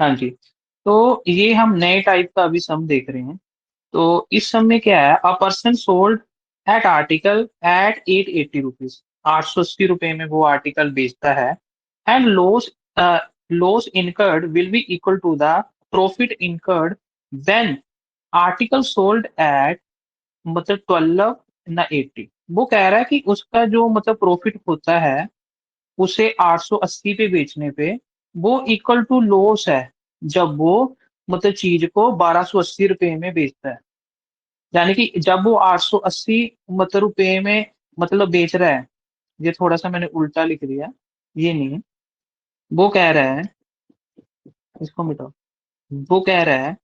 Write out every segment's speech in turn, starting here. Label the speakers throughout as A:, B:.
A: हाँ जी। तो ये हम नए टाइप का अभी सम देख रहे हैं। तो इस सम में क्या है, a person sold at article at 880 rupees, 880 रुपए में वो आर्टिकल बेचता है। And loss incurred will be equal to the profit incurred when article sold at मतलब 12 ना 80। वो कह रहा है कि उसका जो मतलब प्रॉफिट होता है उसे 880 पे बेचने पे, वो इक्वल टू लॉस है जब वो मतलब चीज को 1280 रुपए में बेचता है। यानी कि जब वो 880 मतलब रुपए में मतलब बेच रहा है, ये थोड़ा सा मैंने उल्टा लिख दिया, ये नहीं है। वो कह रहा है, इसको मिटाओ। वो कह रहा है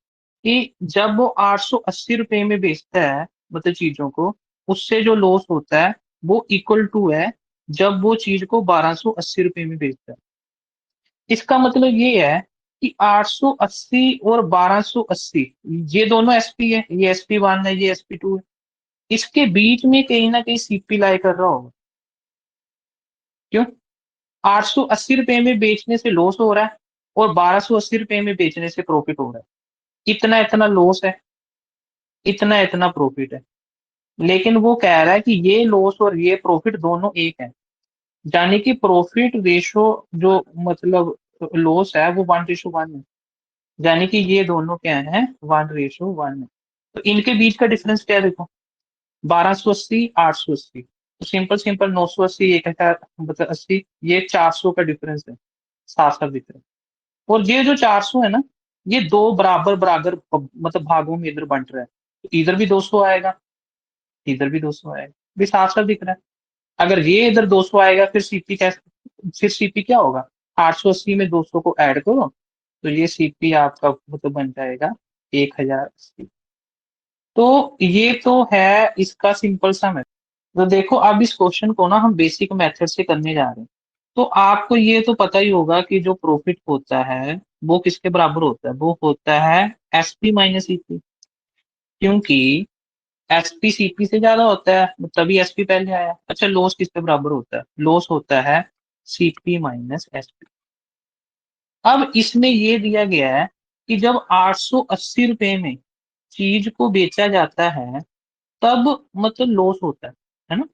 A: कि जब वो 880 रुपए में बेचता है मतलब चीजों को, उससे जो लॉस होता है वो इक्वल टू है जब वो चीज को 1280 रुपए में बेचता है। इसका मतलब ये है कि 880 और 1280, ये दोनों एसपी है, ये SP1 है, ये SP2 है। इसके बीच में कहीं ना कहीं सीपी लाई कर रहा होगा। क्यों? 880 रुपए में बेचने से लॉस हो रहा है और 1280 रुपए में बेचने से प्रॉफिट हो रहा है। इतना इतना लॉस है, इतना इतना प्रॉफिट है। लेकिन वो कह रहा है कि ये लॉस और ये प्रॉफिट दोनों एक है। यानी कि प्रॉफिट रेशो जो मतलब लॉस है वो 1:1 है। यानी कि ये दोनों क्या है, 1:1 है। तो इनके बीच का डिफरेंस क्या है देखो, 1280 880। तो सिंपल सिंपल 980 1000 मतलब 80, ये 400 का डिफरेंस है, साफ साफ दिख रहा है। और ये जो 400 है ना, ये दो बराबर बराबर मतलब भागों में इधर बंट रहा है। तो इधर भी 200 आएगा, इधर भी 200 आएगा, भी साफ साफ दिख रहा है। अगर ये इधर 200 आएगा, फिर सीपी क्या होगा, 880 में 200 को ऐड करो, तो ये सीपी आपका मतलब बन जाएगा 1080। तो ये तो है इसका सिंपल सा मेथड। तो देखो अब इस क्वेश्चन को ना हम बेसिक मेथड से करने जा रहे हैं। तो आपको ये तो पता ही होगा कि जो प्रॉफिट होता है वो किसके बराबर होता है, वो होता है एसपी माइनस सीपी। क्योंकि एसपी सीपी से ज्यादा होता है, तभी एसपी पहले आया। अच्छा, लॉस किसके बराबर होता है, लॉस होता है सीपी माइनस एसपी। अब इसमें ये दिया गया है कि जब 880 रुपए में चीज को बेचा जाता है तब मतलब लॉस होता है ना।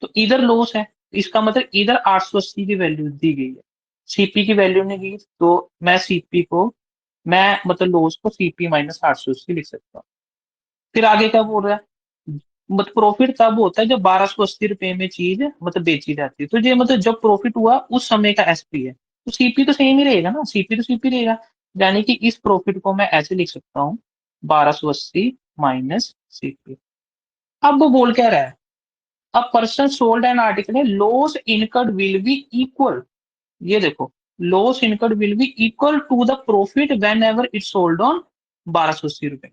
A: तो इधर लॉस है, इसका मतलब इधर 880 की वैल्यू दी गई है, सीपी की वैल्यू नहीं दी। तो मैं सीपी को, मैं मतलब लॉस को सीपी माइनस 880 लिख सकता हूँ। फिर आगे क्या बोल रहा है, मतलब प्रॉफिट तब होता है जब 1280 रुपए में चीज मतलब बेची जाती है। तो ये मतलब जब प्रॉफिट हुआ उस समय का एसपी है, तो सीपी तो सेम ही रहेगा ना, सीपी तो सीपी रहेगा। यानी कि इस प्रॉफिट को मैं ऐसे लिख सकता हूँ, 1280 माइनस सीपी। अब वो बोल क्या रहा है, a person sold an article है, loss incurred will be equal, ये देखो, loss incurred will be equal to the profit when it sold on 1280 रुपए।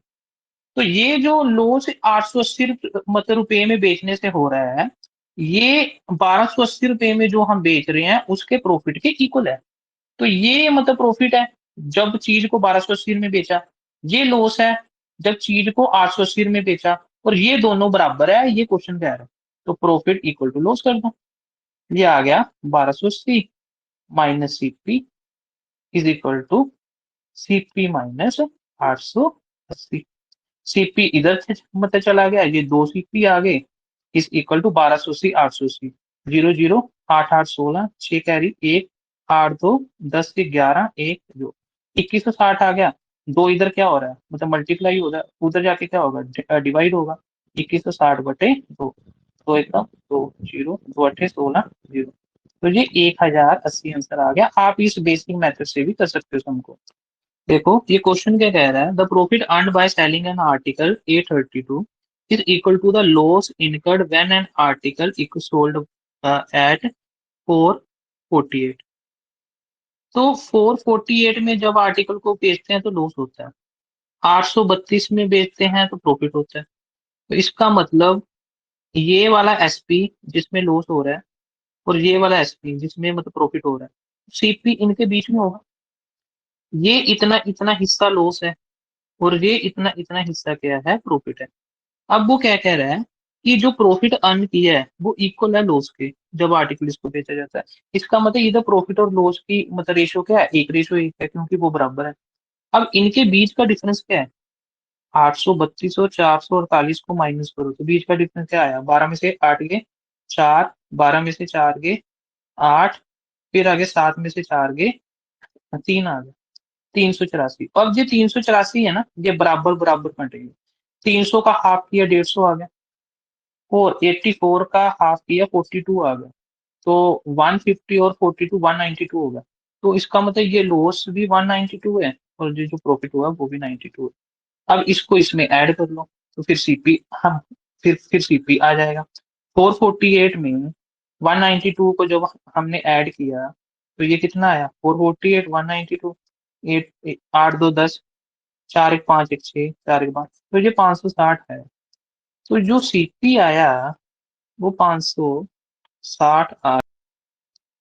A: तो ये जो लॉस 880 मतलब रुपए में बेचने से हो रहा है, ये 1280 रुपए में जो हम बेच रहे हैं उसके प्रॉफिट के इक्वल है। तो ये मतलब प्रॉफिट है जब चीज को 1280 में बेचा, ये लॉस है जब चीज को 880 में बेचा, और ये दोनों बराबर है, ये क्वेश्चन कह रहा है। तो प्रॉफिट इक्वल टू लॉस कर दो, ये आ गया 1280 minus CP is equal to CP minus 880। CP इधर से मतलब चला गया, ये दो सीपी आ गए, is equal to 1280 880। Zero zero, आठ आठ 16, 6 कैरी एक, आठ दो 10 के 11 एक जो 2160 आ गया। दो इधर क्या हो रहा है, मतलब मल्टीप्लाई हो रहा है, उधर जाके क्या होगा, डिवाइड होगा। 2160/2, दो एकदम दो जीरो, दो अट्ठे 16 जीरो। तो ये 1080 आंसर आ गया। आप इस बेसिक मेथड से भी कर सकते हो हमको। देखो ये क्वेश्चन क्या कह रहा है, the profit earned by selling an article 832 is equal to the loss incurred when an article is sold at 448। तो 448 में जब आर्टिकल को बेचते हैं तो लॉस होता है, 832 में बेचते हैं तो प्रॉफिट होता है। तो इसका मतलब ये वाला एसपी जिसमें लॉस हो रहा है और ये वाला एसपी जिसमें मतलब प्रॉफिट हो रहा है, सीपी इनके बीच में होगा। ये इतना इतना हिस्सा लॉस है और ये इतना इतना हिस्सा क्या है, प्रॉफिट है। अब वो क्या कह रहा है कि जो प्रॉफिट अर्न किया है वो इक्वल है लॉस के जब आर्टिकल इसको बेचा जाता है। इसका मतलब इधर प्रॉफिट और लॉस की मतलब रेशो क्या है, 1:1 है, क्योंकि वो बराबर है। अब इनके बीच का डिफरेंस क्या है, 832 और 448 को माइनस करो तो बीच का डिफरेंस क्या आया, 12 में से 8 गए 4, 12 में से 4 गए 8, फिर आगे 7 में से 4 गए 3 आ गए 384। अब ये 384 है ना, ये बराबर बराबर कटेंगे। 300 का हाफ किया 150 आ गया, और 84 का हाफ किया 42 आ गया। तो 150 और 42 192 हो गया। तो इसका मतलब ये लॉस भी 192 है और ये जो प्रॉफिट हुआ वो भी 92 है। अब इसको इसमें ऐड कर लो तो फिर सीपी हम फिर सीपी आ जाएगा। 448 में 192 को जब हमने ऐड किया तो ये कितना आया, 448 192, 8 8 2 10, 4 1 5 1 6, 4 1 5, तो ये 560 है। तो जो सीपी आया वो 560 आ।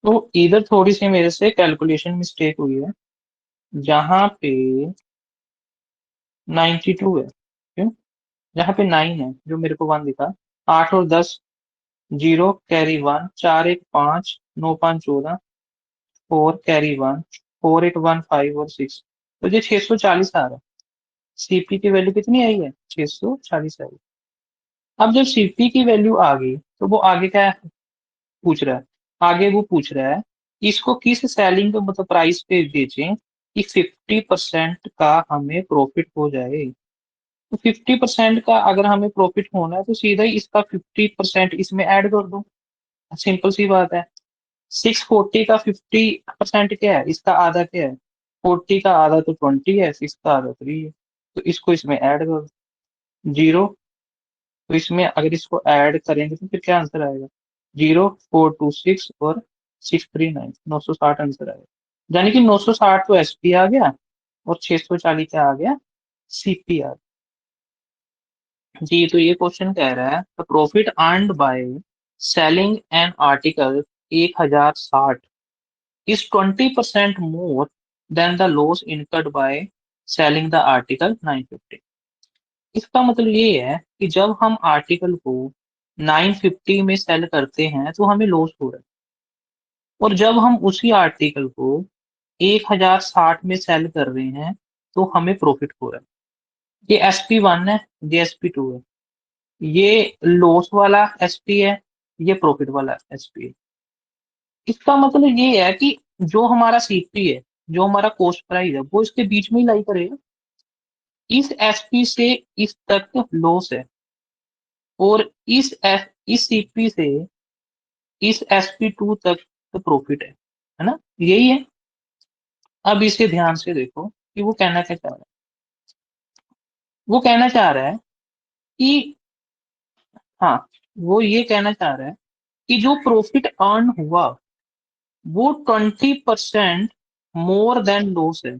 A: तो इधर थोड़ी सी मेरे से कैलकुलेशन मिस्टेक हुई है, जहां पे 92 है, क्यों, जहाँ पे 9 है जो मेरे को 1 दिखा, 8 और 10, 0 कैरी 1, 4 1 5, 9 5 14, 4 कैरी 1, 4 8 1 5 और 6, तो ये 640 आ रहा है। सीपी की वैल्यू कितनी आई है, 640 आई। अब जब सीपी की वैल्यू आ गई तो वो आगे क्या पूछ रहा है, आगे वो पूछ रहा है इसको किस सेलिंग मतलब प्राइस पे बेचें कि 50% का हमें प्रॉफिट हो जाए। तो 50% का अगर हमें प्रॉफिट होना है तो सीधा ही इसका 50% इसमें ऐड कर दो, सिंपल सी बात है। 640 का 50% क्या है, इसका आधा क्या है, 40 का आधा तो 20 है, 6 का आधा 3 है, तो इसको इसमें ऐड करो 0। तो इसमें अगर इसको ऐड करेंगे तो फिर क्या आंसर आएगा, 0 4 2 6 और 6 3 9, 960 आंसर आएगा। यानी कि 960 तो एसपी आ गया और 640 क्या आ गया, सीपी आ गया। जी, तो ये क्वेश्चन कह रहा है the profit earned by selling an article 1060 is 20% more than the loss incurred by selling the article 950। इसका मतलब ये है कि जब हम आर्टिकल को 950 में सेल करते हैं तो हमें लॉस हो रहा है, और जब हम उसी आर्टिकल को 1060 में सेल कर रहे हैं तो हमें प्रॉफिट हो रहा है। ये SP1 है, ये SP2 है, ये लॉस वाला एसपी है, ये प्रॉफिट वाला एसपी है। इसका मतलब ये है कि जो हमारा सीपी है, जो हमारा कॉस्ट प्राइस है, वो इसके बीच में ही लाई करेगा। इस एसपी से इस तक लॉस है, और इस सीपी से इस SP2 तक तो प्रॉफिट है ना, यही है। अब इसे ध्यान से देखो कि वो कहना क्या चाह रहा है। वो कहना चाह रहा है कि, हाँ, वो ये कहना चाह रहा है कि जो प्रॉफिट अर्न हुआ वो 20% मोर देन लॉस है।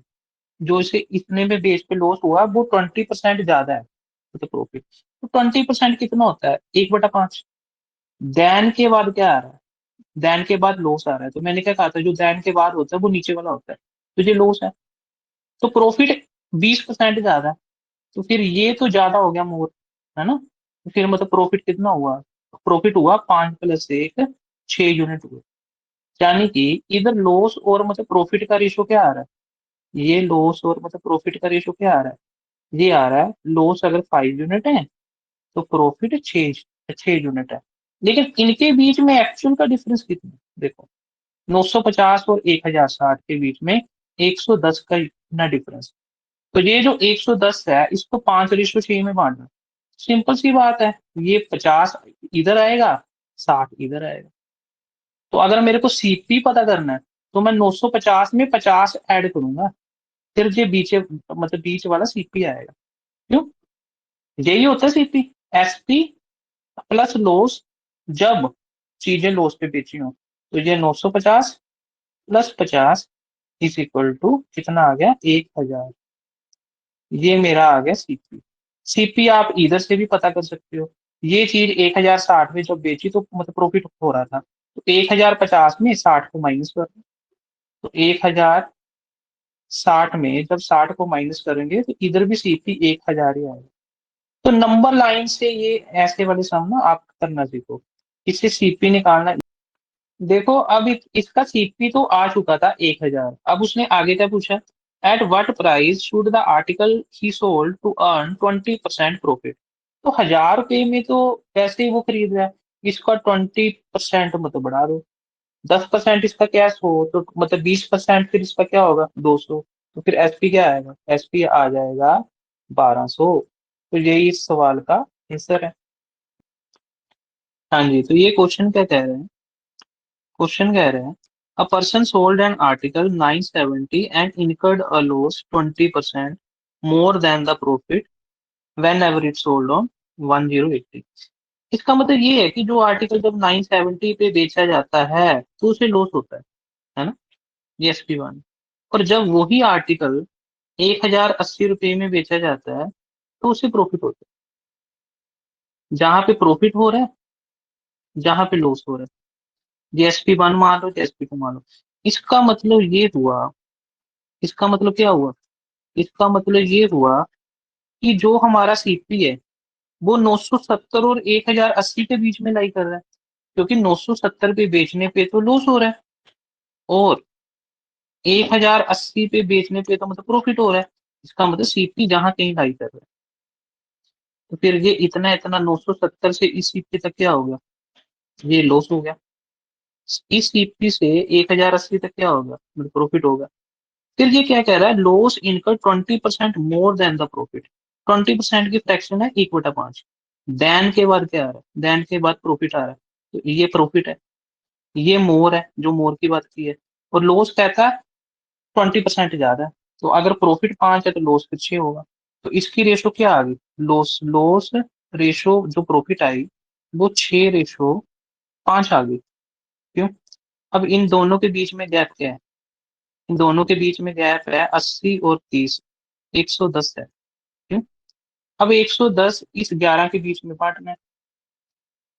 A: जो इसे इतने में बेच पे लॉस हुआ वो 20% ज्यादा है मतलब प्रॉफिट। तो 20% कितना होता है, 1/5। देन के बाद क्या आ रहा है, देन के बाद लॉस आ रहा है, तो मैंने क्या कहा था, जो देन के बाद होता है वो नीचे वाला होता है, तो ये लॉस है। तो प्रॉफिट 20% ज्यादा है, तो फिर ये तो ज्यादा हो गया मोर, है ना। तो फिर मतलब प्रॉफिट कितना हुआ, प्रॉफिट हुआ 5 + 1 6 यूनिट हुए। यानी कि इधर लॉस और मतलब प्रॉफिट का रेशो क्या आ रहा है, ये लॉस और मतलब प्रॉफिट का रेशो क्या आ रहा है, ये आ रहा है लॉस अगर 5 यूनिट है तो प्रॉफिट 6 यूनिट है। लेकिन इनके बीच में एक्चुअल का डिफरेंस कितना है? देखो, 950 और 1060 के बीच में 110 का इतना डिफरेंस। तो ये जो 110 है इसको 5:6 में बांटना, सिंपल सी बात है, ये 50 इधर आएगा, 60 इधर आएगा। तो अगर मेरे को सीपी पता करना है तो मैं 950 में 50 ऐड करूंगा, फिर ये बीच मतलब बीच वाला सीपी आएगा। क्यों, यही होता है सीपी, एसपी प्लस लॉस जब चीजें लॉस पे बेची हो। तो ये 950 + 50 इज इक्वल टू कितना आ गया, 1000। ये मेरा आ गया सीपी। सीपी आप इधर से भी पता कर सकते हो। ये चीज 1060 में जब बेची तो मतलब प्रॉफिट हो रहा था, तो 1050 में 60 को माइनस कर, तो 1060 में जब 60 को माइनस करेंगे तो इधर भी सीपी 1000 ही आएगा। तो नंबर लाइन से ये ऐसे वाले सम ना आप करना सीखो, इससे सीपी निकालना। देखो अब इसका सीपी तो आ चुका था 1,000, अब उसने आगे क्या पूछा, at what price should the article he sold to earn 20% profit. तो 1,000 रुपये में तो वैसे ही वो खरीद रहा है, इसका 20% मतलब बढ़ा दो, 10% इसका क्या 100, तो मतलब 20% फिर इसका क्या होगा 200, तो फिर एसपी क्या आएगा, एसपी आ जाएगा 1,200। तो यही इस सवाल का आंसर है। हाँ जी, तो ये क्वेश्चन क्या कह रहे हैं, क्वेश्चन कह रहे हैं अ person sold an article 970 and incurred a loss 20% more than the profit when it sold on 1080। इसका मतलब ये है कि जो आर्टिकल जब 970 पे बेचा जाता है तो उसे लॉस होता है ना, ये एसपी वन। और जब वही आर्टिकल 1,080 रुपये में बेचा जाता है तो उसे प्रॉफिट होता है। जहां पे प्रॉफिट हो रहा है, जहां पे लॉस हो रहा है, जीएसपी वन मान लो, जीएसपी टू मान लो। इसका मतलब ये हुआ, इसका मतलब क्या हुआ, इसका मतलब ये हुआ कि जो हमारा सीपी है वो 970 और 1,080 के बीच में लाई कर रहा है, क्योंकि 970 पे बेचने पे तो लॉस हो रहा है और 1,080 पे बेचने पे तो मतलब प्रॉफिट हो रहा है। इसका मतलब सीपी जहां कहीं लाई कर रहा है, तो फिर ये इतना इतना 970 से इस सीपी तक क्या हो गया, ये लॉस हो गया। इस सीपी से 1,080 तक क्या होगा, मतलब प्रॉफिट होगा। फिर ये क्या कह रहा है, लॉस इनकर 20% मोर देन द प्रॉफिट। 20% की फ्रैक्शन है 1/5। देन के बाद क्या आ रहा है, देन के बाद प्रॉफिट आ रहा है, तो ये प्रॉफिट है, ये मोर है जो मोर की बात की है। और लॉस कहता है 20% ज्यादा है, तो अगर प्रॉफिट 5 है तो लॉस फिर 6 होगा। तो इसकी रेशो क्या आ गई, लॉस लॉस रेशो जो प्रॉफिट आई वो 6:5 आ गई। क्यों, अब इन दोनों के बीच में गैप क्या है, इन दोनों के बीच में गैप है 80 और 30, 110 है। क्यों, अब 110 इस 11 के बीच में बांटना है,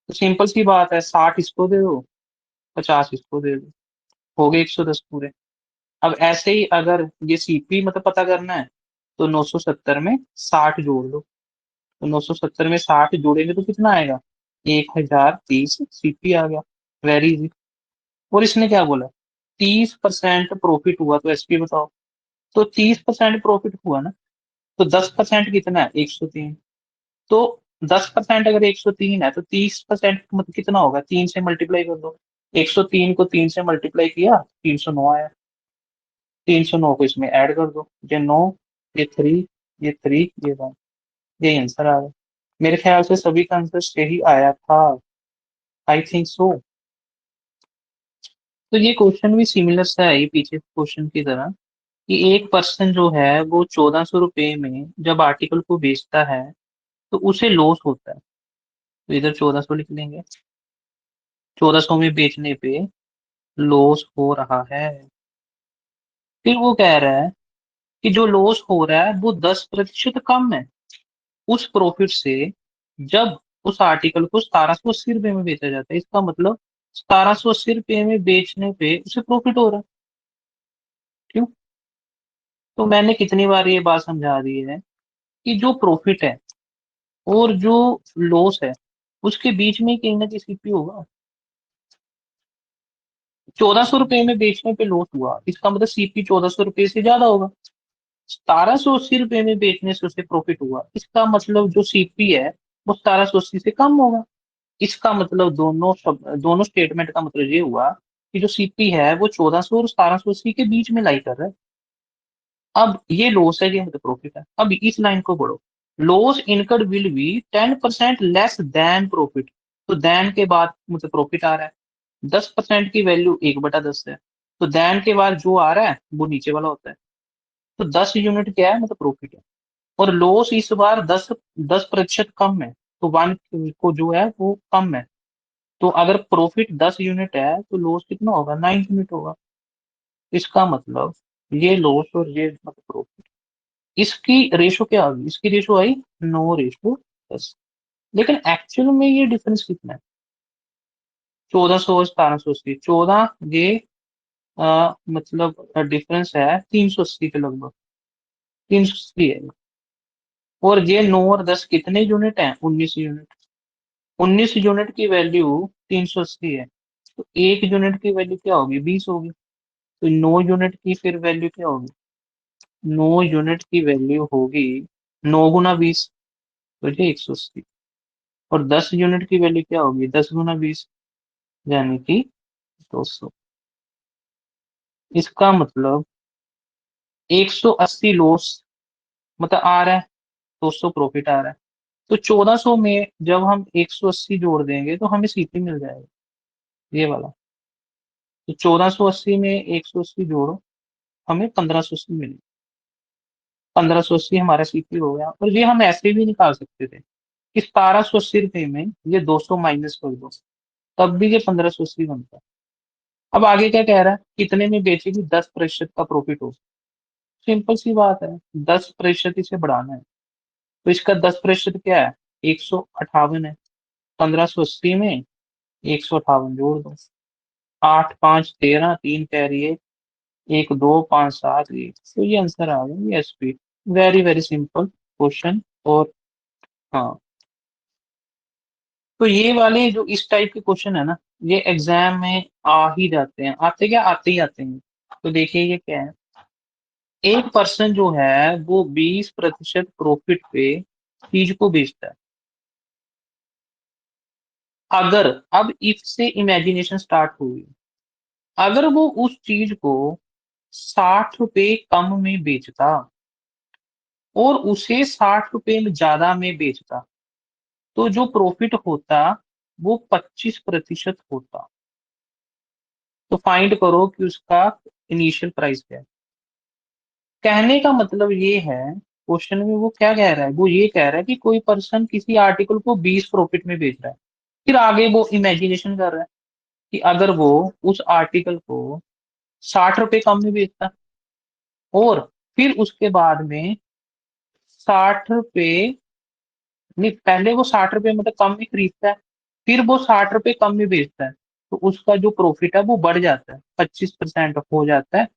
A: तो सिंपल सी बात है, 60 इसको दे दो, 50 इसको दे दो, हो गए 110 पूरे। अब ऐसे ही अगर ये सीपी मतलब पता करना है, तो 970 में 60 जोड़ दो, तो 970 में 60 जोड़ेंगे तो कितना आएगा, 1,030 सीपी आ गया। Very easy. और इसने क्या बोला, 30% प्रॉफिट हुआ, तो एसपी बताओ। तो 30% प्रॉफिट हुआ ना, तो 10% कितना है, 103। तो 10% अगर 103 है तो 30% मतलब कितना होगा, 3 से मल्टीप्लाई कर दो। 103 को 3 से मल्टीप्लाई किया, 309 आया। 309 को इसमें ऐड कर दो, ये 9, ये 3, ये 3, ये 1, यही आंसर आ गया। मेरे ख्याल से सभी का आंसर सही आया था, आई थिंक सो। तो ये क्वेश्चन भी सिमिलर सा है ये पीछे क्वेश्चन की तरह, कि एक पर्सन जो है वो 1,400 रुपये में जब आर्टिकल को बेचता है तो उसे लॉस होता है। तो इधर 1,400 लिख लेंगे, 1,400 में बेचने पे लॉस हो रहा है। फिर वो कह रहा है कि जो लॉस हो रहा है वो 10% कम है उस प्रॉफिट से जब उस आर्टिकल को 1,780 रुपये में बेचा जाता है। इसका मतलब 1,780 रुपये में बेचने पे उसे प्रॉफिट हो रहा है। क्यों, तो मैंने कितनी बार ये बात समझा दी है कि जो प्रॉफिट है और जो लॉस है उसके बीच में कहीं ना कहीं सीपी होगा। 1,400 रुपये में बेचने पे लॉस हुआ, इसका मतलब सीपी 1,400 रुपये से ज्यादा होगा। 1,780 रुपये में बेचने से उसे प्रॉफिट हुआ, इसका मतलब जो सीपी है वो 1,780 से कम होगा। इसका मतलब दोनों स्टेटमेंट का मतलब ये हुआ कि जो सीपी है वो 1,400 और 1,780 के बीच में लाई कर रहा है। अब ये लॉस है, ये मतलब प्रॉफिट है। अब इस लाइन को पढ़ो, loss incurred will B 10% less than profit. तो देन के बाद मतलब प्रॉफिट आ रहा है, 10% की वैल्यू 1/10 है, तो देन के बाद जो आ रहा है वो नीचे वाला होता है। तो 10 यूनिट क्या है, मतलब प्रॉफिट है। और लॉस इस बार 10% कम है, तो 1 को जो है वो कम है। तो अगर प्रॉफिट 10 यूनिट है तो लॉस कितना होगा, 9 यूनिट होगा। इसका मतलब ये लॉस और ये मतलब प्रॉफिट, इसकी रेशो क्या आ गई, इसकी रेशो आई 9:10। लेकिन एक्चुअल में ये डिफरेंस कितना है, 1,400 और 1,780, 14, ये मतलब डिफरेंस है 380 के लगभग, 380 है। और ये 9 और 10 कितने यूनिट हैं? 19 यूनिट। 19 यूनिट की वैल्यू 380 है, तो 1 यूनिट की वैल्यू क्या होगी? 20 होगी। तो 9 यूनिट की फिर वैल्यू क्या होगी? 9 यूनिट की वैल्यू होगी 9 गुना 20, तो ये 180। और 10 यूनिट की वैल्यू क्या होगी? 10 गुना 20, यानी कि 200। इसका मतलब 180 लॉस मतलब आ रहा है, 200 प्रॉफिट आ रहा है। तो 1400 में जब हम 180 जोड़ देंगे तो हमें सीपी मिल जाएगा, ये वाला। तो 1480 में 180 जोड़ो, हमें 1580 मिलेगी। 1580 हमारा सीपी हो गया। और ये हम ऐसे भी निकाल सकते थे कि 1780 रुपये में ये 200 माइनस कर दो, तब भी ये 1580 बनता है। अब आगे क्या कह रहा है? कितने में बेचेगी? 10% का प्रॉफिट हो। सिंपल सी बात है, 10% इसे बढ़ाना है। तो इसका 10% क्या है? 158 है। 1580 में 158 जोड़ दो, 8 5 13, 3 कैरी 1 2 5 7 1, तो ये आंसर आ गया, ये SP. Very very simple question. और हाँ, तो ये वाले जो इस टाइप के क्वेश्चन है ना, ये एग्जाम में आ ही जाते हैं। आते क्या? आते ही आते हैं। तो देखिए ये क्या है। एक पर्सन जो है वो 20% प्रॉफिट पे चीज को बेचता है। अगर, अब इफ से इमेजिनेशन स्टार्ट हुई, अगर वो उस चीज को 60 रुपए कम में बेचता और उसे 60 रुपए में ज्यादा में बेचता, तो जो प्रॉफिट होता वो 25% होता। तो फाइंड करो कि उसका इनिशियल प्राइस क्या है। कहने का मतलब ये है, क्वेश्चन में वो क्या कह रहा है? वो ये कह रहा है कि कोई पर्सन किसी आर्टिकल को 20 प्रॉफिट में बेच रहा है। फिर आगे वो इमेजिनेशन कर रहा है कि अगर वो उस आर्टिकल को 60 रुपए कम में बेचता, और फिर उसके बाद में 60 रुपए, नहीं पहले वो 60 रुपए मतलब कम में खरीदता है, फिर वो 60 रुपए कम में बेचता है, तो उसका जो प्रॉफिट है वो बढ़ जाता है, 25% हो जाता है।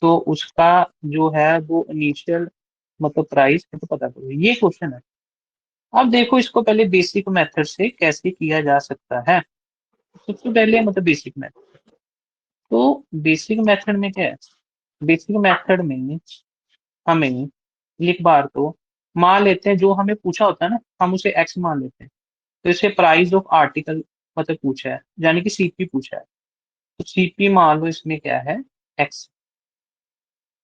A: तो उसका जो है वो इनिशियल मतलब प्राइस है, तो पता करो। ये क्वेश्चन है। अब देखो इसको पहले बेसिक मेथड से कैसे किया जा सकता है। सबसे पहले मतलब बेसिक मेथड, तो बेसिक मेथड में क्या है? बेसिक मेथड में हमें एक बार तो मान लेते हैं, जो हमें पूछा होता है ना, हम उसे एक्स मान लेते हैं। तो इसे प्राइस ऑफ आर्टिकल मतलब पूछा है, यानी कि सीपी पूछा है। तो सीपी मान लो इसमें क्या है? एक्स।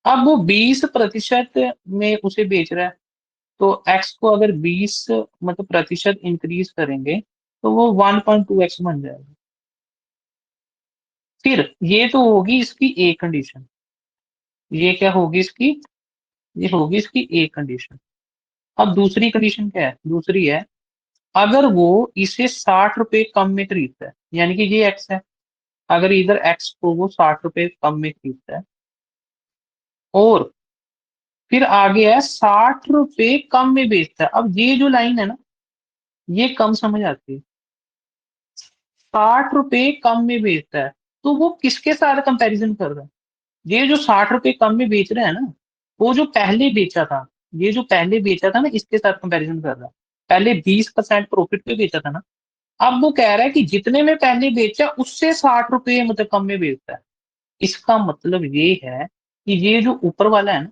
A: अब वो 20% में उसे बेच रहा है, तो एक्स को अगर 20 मतलब प्रतिशत इंक्रीज करेंगे तो वो 1.2x बन जाएगा। फिर ये तो होगी इसकी एक कंडीशन। ये क्या होगी इसकी? ये होगी इसकी एक कंडीशन। अब दूसरी कंडीशन क्या है? दूसरी है, अगर वो इसे 60 रुपए कम में खरीदता है, यानी कि ये एक्स है, अगर इधर एक्स को वो 60 रुपए कम में खरीदता है, और फिर आगे है 60 रुपए कम में बेचता है। अब ये जो लाइन है ना, ये कम समझ आती है। 60 रुपए कम में बेचता है, तो वो किसके साथ कंपैरिजन कर रहा है? ये जो 60 रुपए कम में बेच रहा है ना, वो जो पहले बेचा था, ये जो पहले बेचा था ना, इसके साथ कंपैरिजन कर रहा है। पहले 20% प्रॉफिट पे बेचा था ना, अब वो कह रहा है कि जितने में पहले बेचा उससे 60 रुपए मतलब कम में बेचता है। इसका मतलब ये है कि ये जो ऊपर वाला है ना,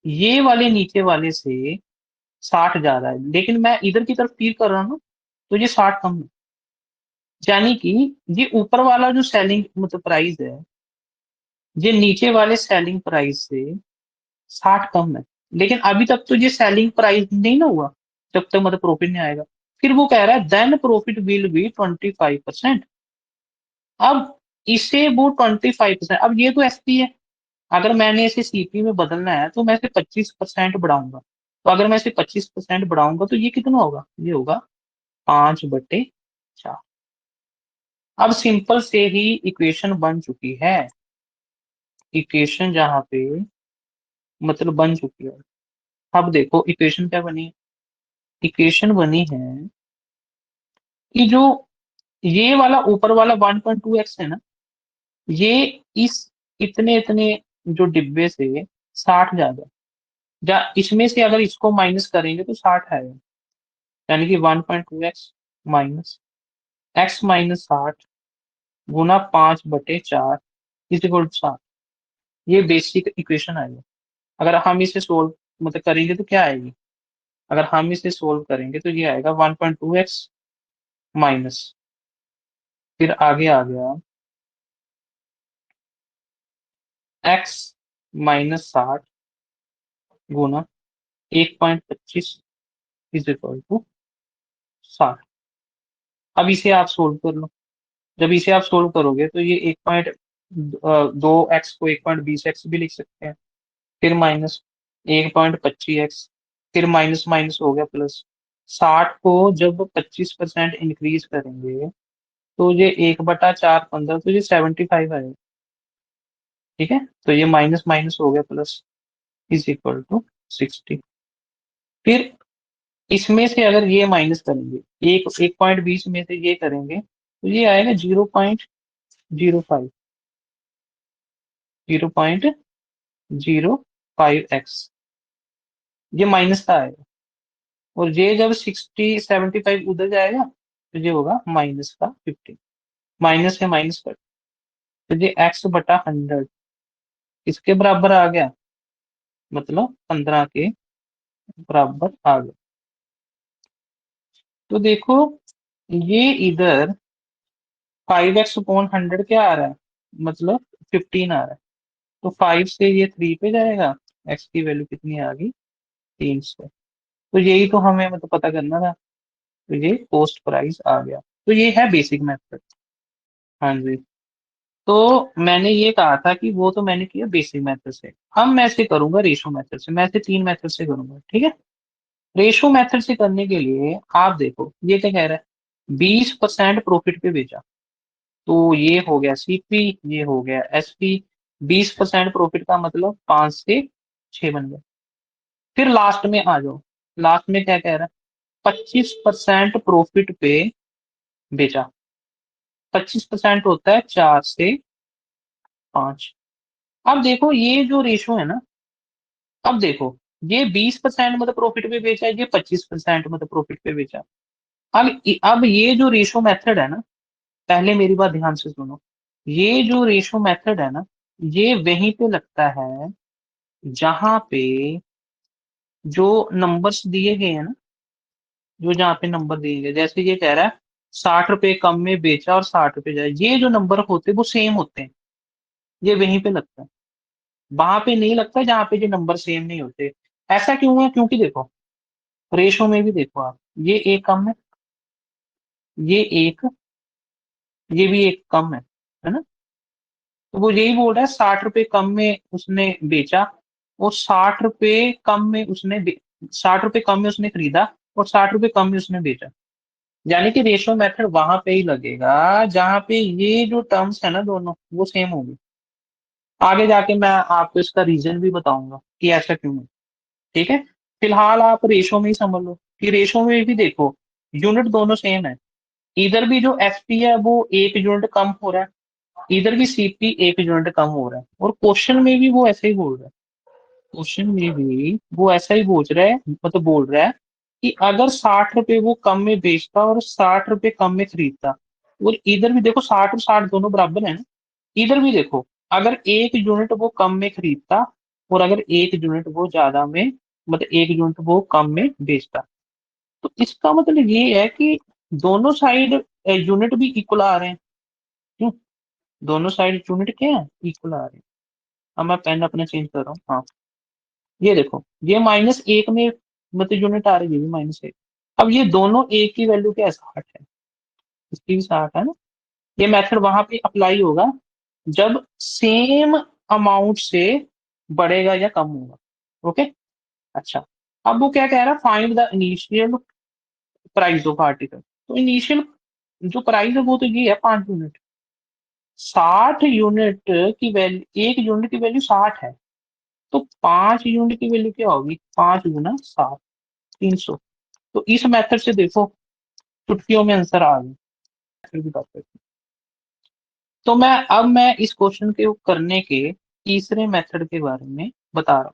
A: ये वाले नीचे वाले से 60 ज्यादा है, लेकिन मैं इधर की तरफ तीर कर रहा हूँ ना, तो ये 60 कम है। यानी कि ये ऊपर वाला जो सेलिंग मतलब प्राइस है, ये नीचे वाले सेलिंग प्राइस से 60 कम है। लेकिन अभी तक तो ये सेलिंग प्राइस नहीं ना हुआ, जब तक मतलब प्रॉफिट नहीं आएगा। फिर वो कह रहा है देन प्रॉफिट विल बी 25%। अब इसे वो 25%, अब ये तो एसपी है, अगर मैंने इसे सीपी में बदलना है तो मैं इसे 25% बढ़ाऊंगा। तो अगर मैं इसे 25% बढ़ाऊंगा तो ये कितना होगा? ये होगा 5/4। अब सिंपल से ही इक्वेशन बन चुकी है। इक्वेशन जहाँ पे मतलब बन चुकी है। अब देखो इक्वेशन क्या बनी? इक्वेशन बनी है कि जो ये वाला ऊपर वाला 1.2x है ना, ये इस इतने इतने जो डिब्बे से 60 ज्यादा है। या इसमें से अगर इसको माइनस करेंगे तो 60 आएगा, यानी कि 1.2x माइनस एक्स माइनस 60 गुना 5/4 इज इक्वल टू 60। ये बेसिक इक्वेशन आएगी। अगर हम इसे सोल्व मतलब करेंगे तो क्या आएगी, अगर हम इसे सोल्व करेंगे तो ये आएगा 1.2x माइनस, फिर आगे आ गया x माइनस 60 गुना 1.25 इज इक्वल टू 60। अब इसे आप सोल्व कर लो। जब इसे आप सोल्व करोगे तो ये 1.2 एक्स को 1.20 एक्स भी लिख सकते हैं, फिर माइनस 1.25 एक्स, फिर माइनस माइनस हो गया प्लस। 60 को जब 25% इंक्रीज करेंगे तो ये 1/4 15, तो ये 75 आएगा। ठीक है, तो ये माइनस माइनस हो गया प्लस इज इक्वल टू 60। फिर इसमें से अगर ये माइनस करेंगे, 1.20 में से ये करेंगे तो ये आएगा 0.05, 0.05x, ये माइनस का आएगा। और ये जब 60 75 उधर जाएगा तो ये होगा माइनस का 50, माइनस है माइनस कर, तो ये x/100 इसके बराबर आ गया, मतलब 15 के बराबर आ गया। तो देखो ये इधर 5x/100 क्या आ रहा है, मतलब 15 आ रहा है। तो 5 से ये 3 पे जाएगा, x की वैल्यू कितनी आ गई, 300। तो यही तो हमें मतलब पता करना था, तो ये कॉस्ट प्राइस आ गया। तो ये है बेसिक मेथड। हाँ जी। तो मैंने ये कहा था कि वो तो मैंने किया बेसिक मेथड से, अब मैं इसे करूंगा रेशो मेथड से। मैं इसे 3 मेथड से करूंगा, ठीक है। रेशो मेथड से करने के लिए आप देखो ये क्या कह रहा है, 20% प्रॉफिट पे बेचा, तो ये हो गया सीपी, ये हो गया एसपी। 20% प्रॉफिट का मतलब 5 से 6 बन गया। फिर लास्ट में आ जाओ, लास्ट में क्या कह रहा है, 25% प्रॉफिट पे बेचा। 25% होता है 4 से 5। अब देखो ये जो रेशो है ना, अब देखो ये 20% मतलब प्रॉफिट पे बेचा है, ये 25% मतलब प्रॉफिट पे बेचा। अब ये जो रेशो मेथड है ना, पहले मेरी बात ध्यान से सुनो। ये जो रेशो मेथड है ना, ये वहीं पे लगता है जहां पे जो नंबर्स दिए गए हैं ना, जो जहाँ पे नंबर दिए गए, जैसे ये कह रहा है 60 रुपए कम में बेचा और 60 रुपए जाए, ये जो नंबर होते हैं वो सेम होते हैं, ये वहीं पे लगता है। वहां पे नहीं लगता जहाँ पे ये नंबर सेम नहीं होते। ऐसा क्यों है, क्योंकि देखो रेशो में भी देखो आप, ये एक कम है, ये एक, ये भी एक कम है ना। तो वो यही बोल रहा है 60 रुपए कम में उसने बेचा, और 60 रुपए कम में उसने 60 रुपए कम में उसने खरीदा, और 60 रुपए कम में उसने बेचा। यानी कि रेशो मेथड वहां पे ही लगेगा जहां पे ये जो टर्म्स है ना दोनों वो सेम होंगे। आगे जाके मैं आपको इसका रीजन भी बताऊंगा कि ऐसा क्यों है। ठीक है, फिलहाल आप रेशो में ही समझ लो कि रेशो में भी देखो यूनिट दोनों सेम है। इधर भी जो एफपी है वो 1 यूनिट कम हो रहा है, इधर भी सीपी 1 यूनिट कम हो रहा है, और क्वेश्चन में भी वो ऐसे ही बोल रहा है। क्वेश्चन में भी वो ऐसा ही बोल रहा है, मतलब बोल रहा है कि अगर 60 रुपए वो कम में बेचता और 60 रुपए कम में खरीदता, और इधर भी देखो 60 और 60 दोनों बराबर है ना, इधर भी देखो अगर 1 यूनिट वो कम में खरीदता और अगर 1 यूनिट वो ज्यादा में, मतलब 1 यूनिट वो कम में बेचता, तो इसका मतलब ये है कि दोनों साइड यूनिट भी इक्वल आ रहे हैं। क्यों, दोनों साइड यूनिट क्या है, इक्वल आ रहे हैं। अब मैं पेन अपना चेंज कर रहा हूँ, हाँ। ये देखो ये -1 में मतलब यूनिट आ रही है, ये भी -1। अब ये दोनों एक की वैल्यू क्या है, 60 है, इसकी भी 60 है ना। ये मेथड वहां पे अप्लाई होगा जब सेम अमाउंट से बढ़ेगा या कम होगा। ओके, अच्छा। अब वो क्या कह रहा है, find the initial price of article. तो इनिशियल जो प्राइस है वो तो ये है 5 यूनिट। 60 यूनिट की वैल्यू, 1 यूनिट की वैल्यू 60 है, तो 5 यूनिट की वैल्यू क्या होगी, 5 गुना 60, 300। तो इस मेथड से देखो चुटकियों में आंसर आ गया। फिर भी बात करते हैं। तो मैं इस क्वेश्चन के करने के तीसरे मेथड के बारे में बता रहा हूँ।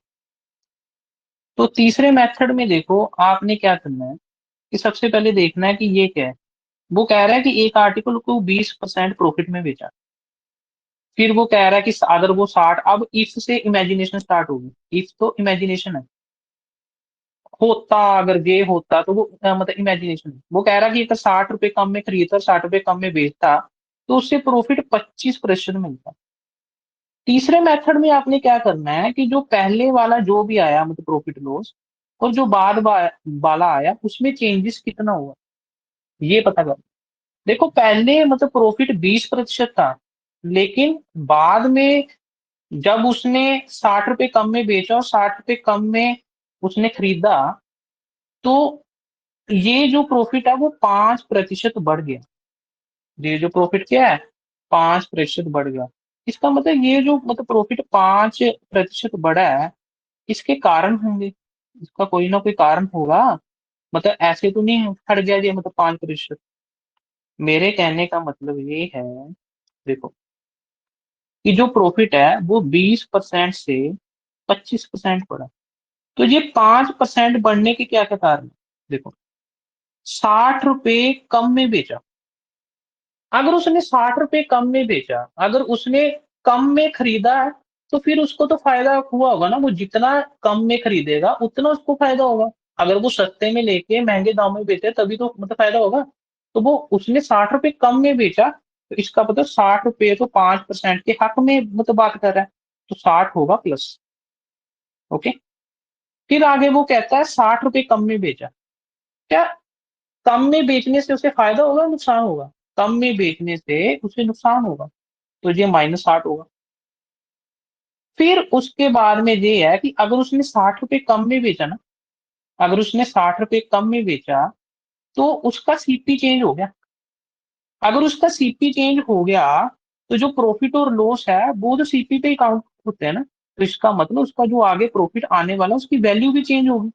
A: तो तीसरे मेथड में देखो आपने क्या करना है कि सबसे पहले देखना है कि ये क्या है। वो कह रहा है कि एक आर्टिकल को 20% प्रॉफिट में बेचा। फिर वो कह रहा है कि अगर वो 60, अब इफ से इमेजिनेशन स्टार्ट होगी, इफ तो इमेजिनेशन है, होता अगर ये होता तो वो मतलब इमेजिनेशन है। वो कह रहा है कि अगर 60 रुपए कम में खरीदता, 60 रुपए कम में बेचता, तो उससे प्रॉफिट 25% मिलता। तीसरे मेथड में आपने क्या करना है कि जो पहले वाला जो भी आया मतलब प्रॉफिट लॉस, और जो वाला आया उसमें चेंजेस कितना हुआ, ये पता कर। देखो पहले मतलब प्रॉफिट 20% था, लेकिन बाद में जब उसने 60 रुपए कम में बेचा और 60 रुपए कम में उसने खरीदा, तो ये जो प्रॉफिट है वो 5% बढ़ गया। ये जो प्रॉफिट क्या है, 5% बढ़ गया। इसका मतलब ये जो मतलब प्रॉफिट 5% बढ़ा है, इसके कारण होंगे, इसका कोई ना कोई कारण होगा। मतलब ऐसे तो नहीं फट गया ये मतलब 5%। मेरे कहने का मतलब ये है, देखो कि जो प्रॉफिट है वो 20% से 25% बढ़ा। तो ये 5% बढ़ने के क्या क्या कारण है? देखो, 60 रुपए कम में बेचा। अगर उसने 60 रुपए कम में बेचा, अगर उसने कम में खरीदा है, तो फिर उसको तो फायदा हुआ होगा ना। वो जितना कम में खरीदेगा उतना उसको फायदा होगा। अगर वो सस्ते में लेके महंगे दाम में बेचे तभी तो मतलब फायदा होगा। तो वो उसने 60 रुपए कम में बेचा, तो इसका मतलब 60 रुपए तो 5% के हक में मतलब बात कर रहा है, तो 60 होगा प्लस। ओके। फिर आगे वो कहता है 60 रुपए कम में बेचा। क्या कम में बेचने से उसे फायदा होगा नुकसान होगा? कम में बेचने से उसे नुकसान होगा, तो ये -60 होगा। फिर उसके बाद में ये है कि अगर उसने 60 रुपए कम में बेचा ना, अगर उसने 60 रुपए कम में बेचा, तो उसका सीपी चेंज हो गया। अगर उसका सीपी चेंज हो गया, तो जो प्रॉफिट और लॉस है वो तो सीपी पे ही काउंट होते हैं ना। तो इसका मतलब उसका जो आगे प्रॉफिट आने वाला है उसकी वैल्यू भी चेंज होगी।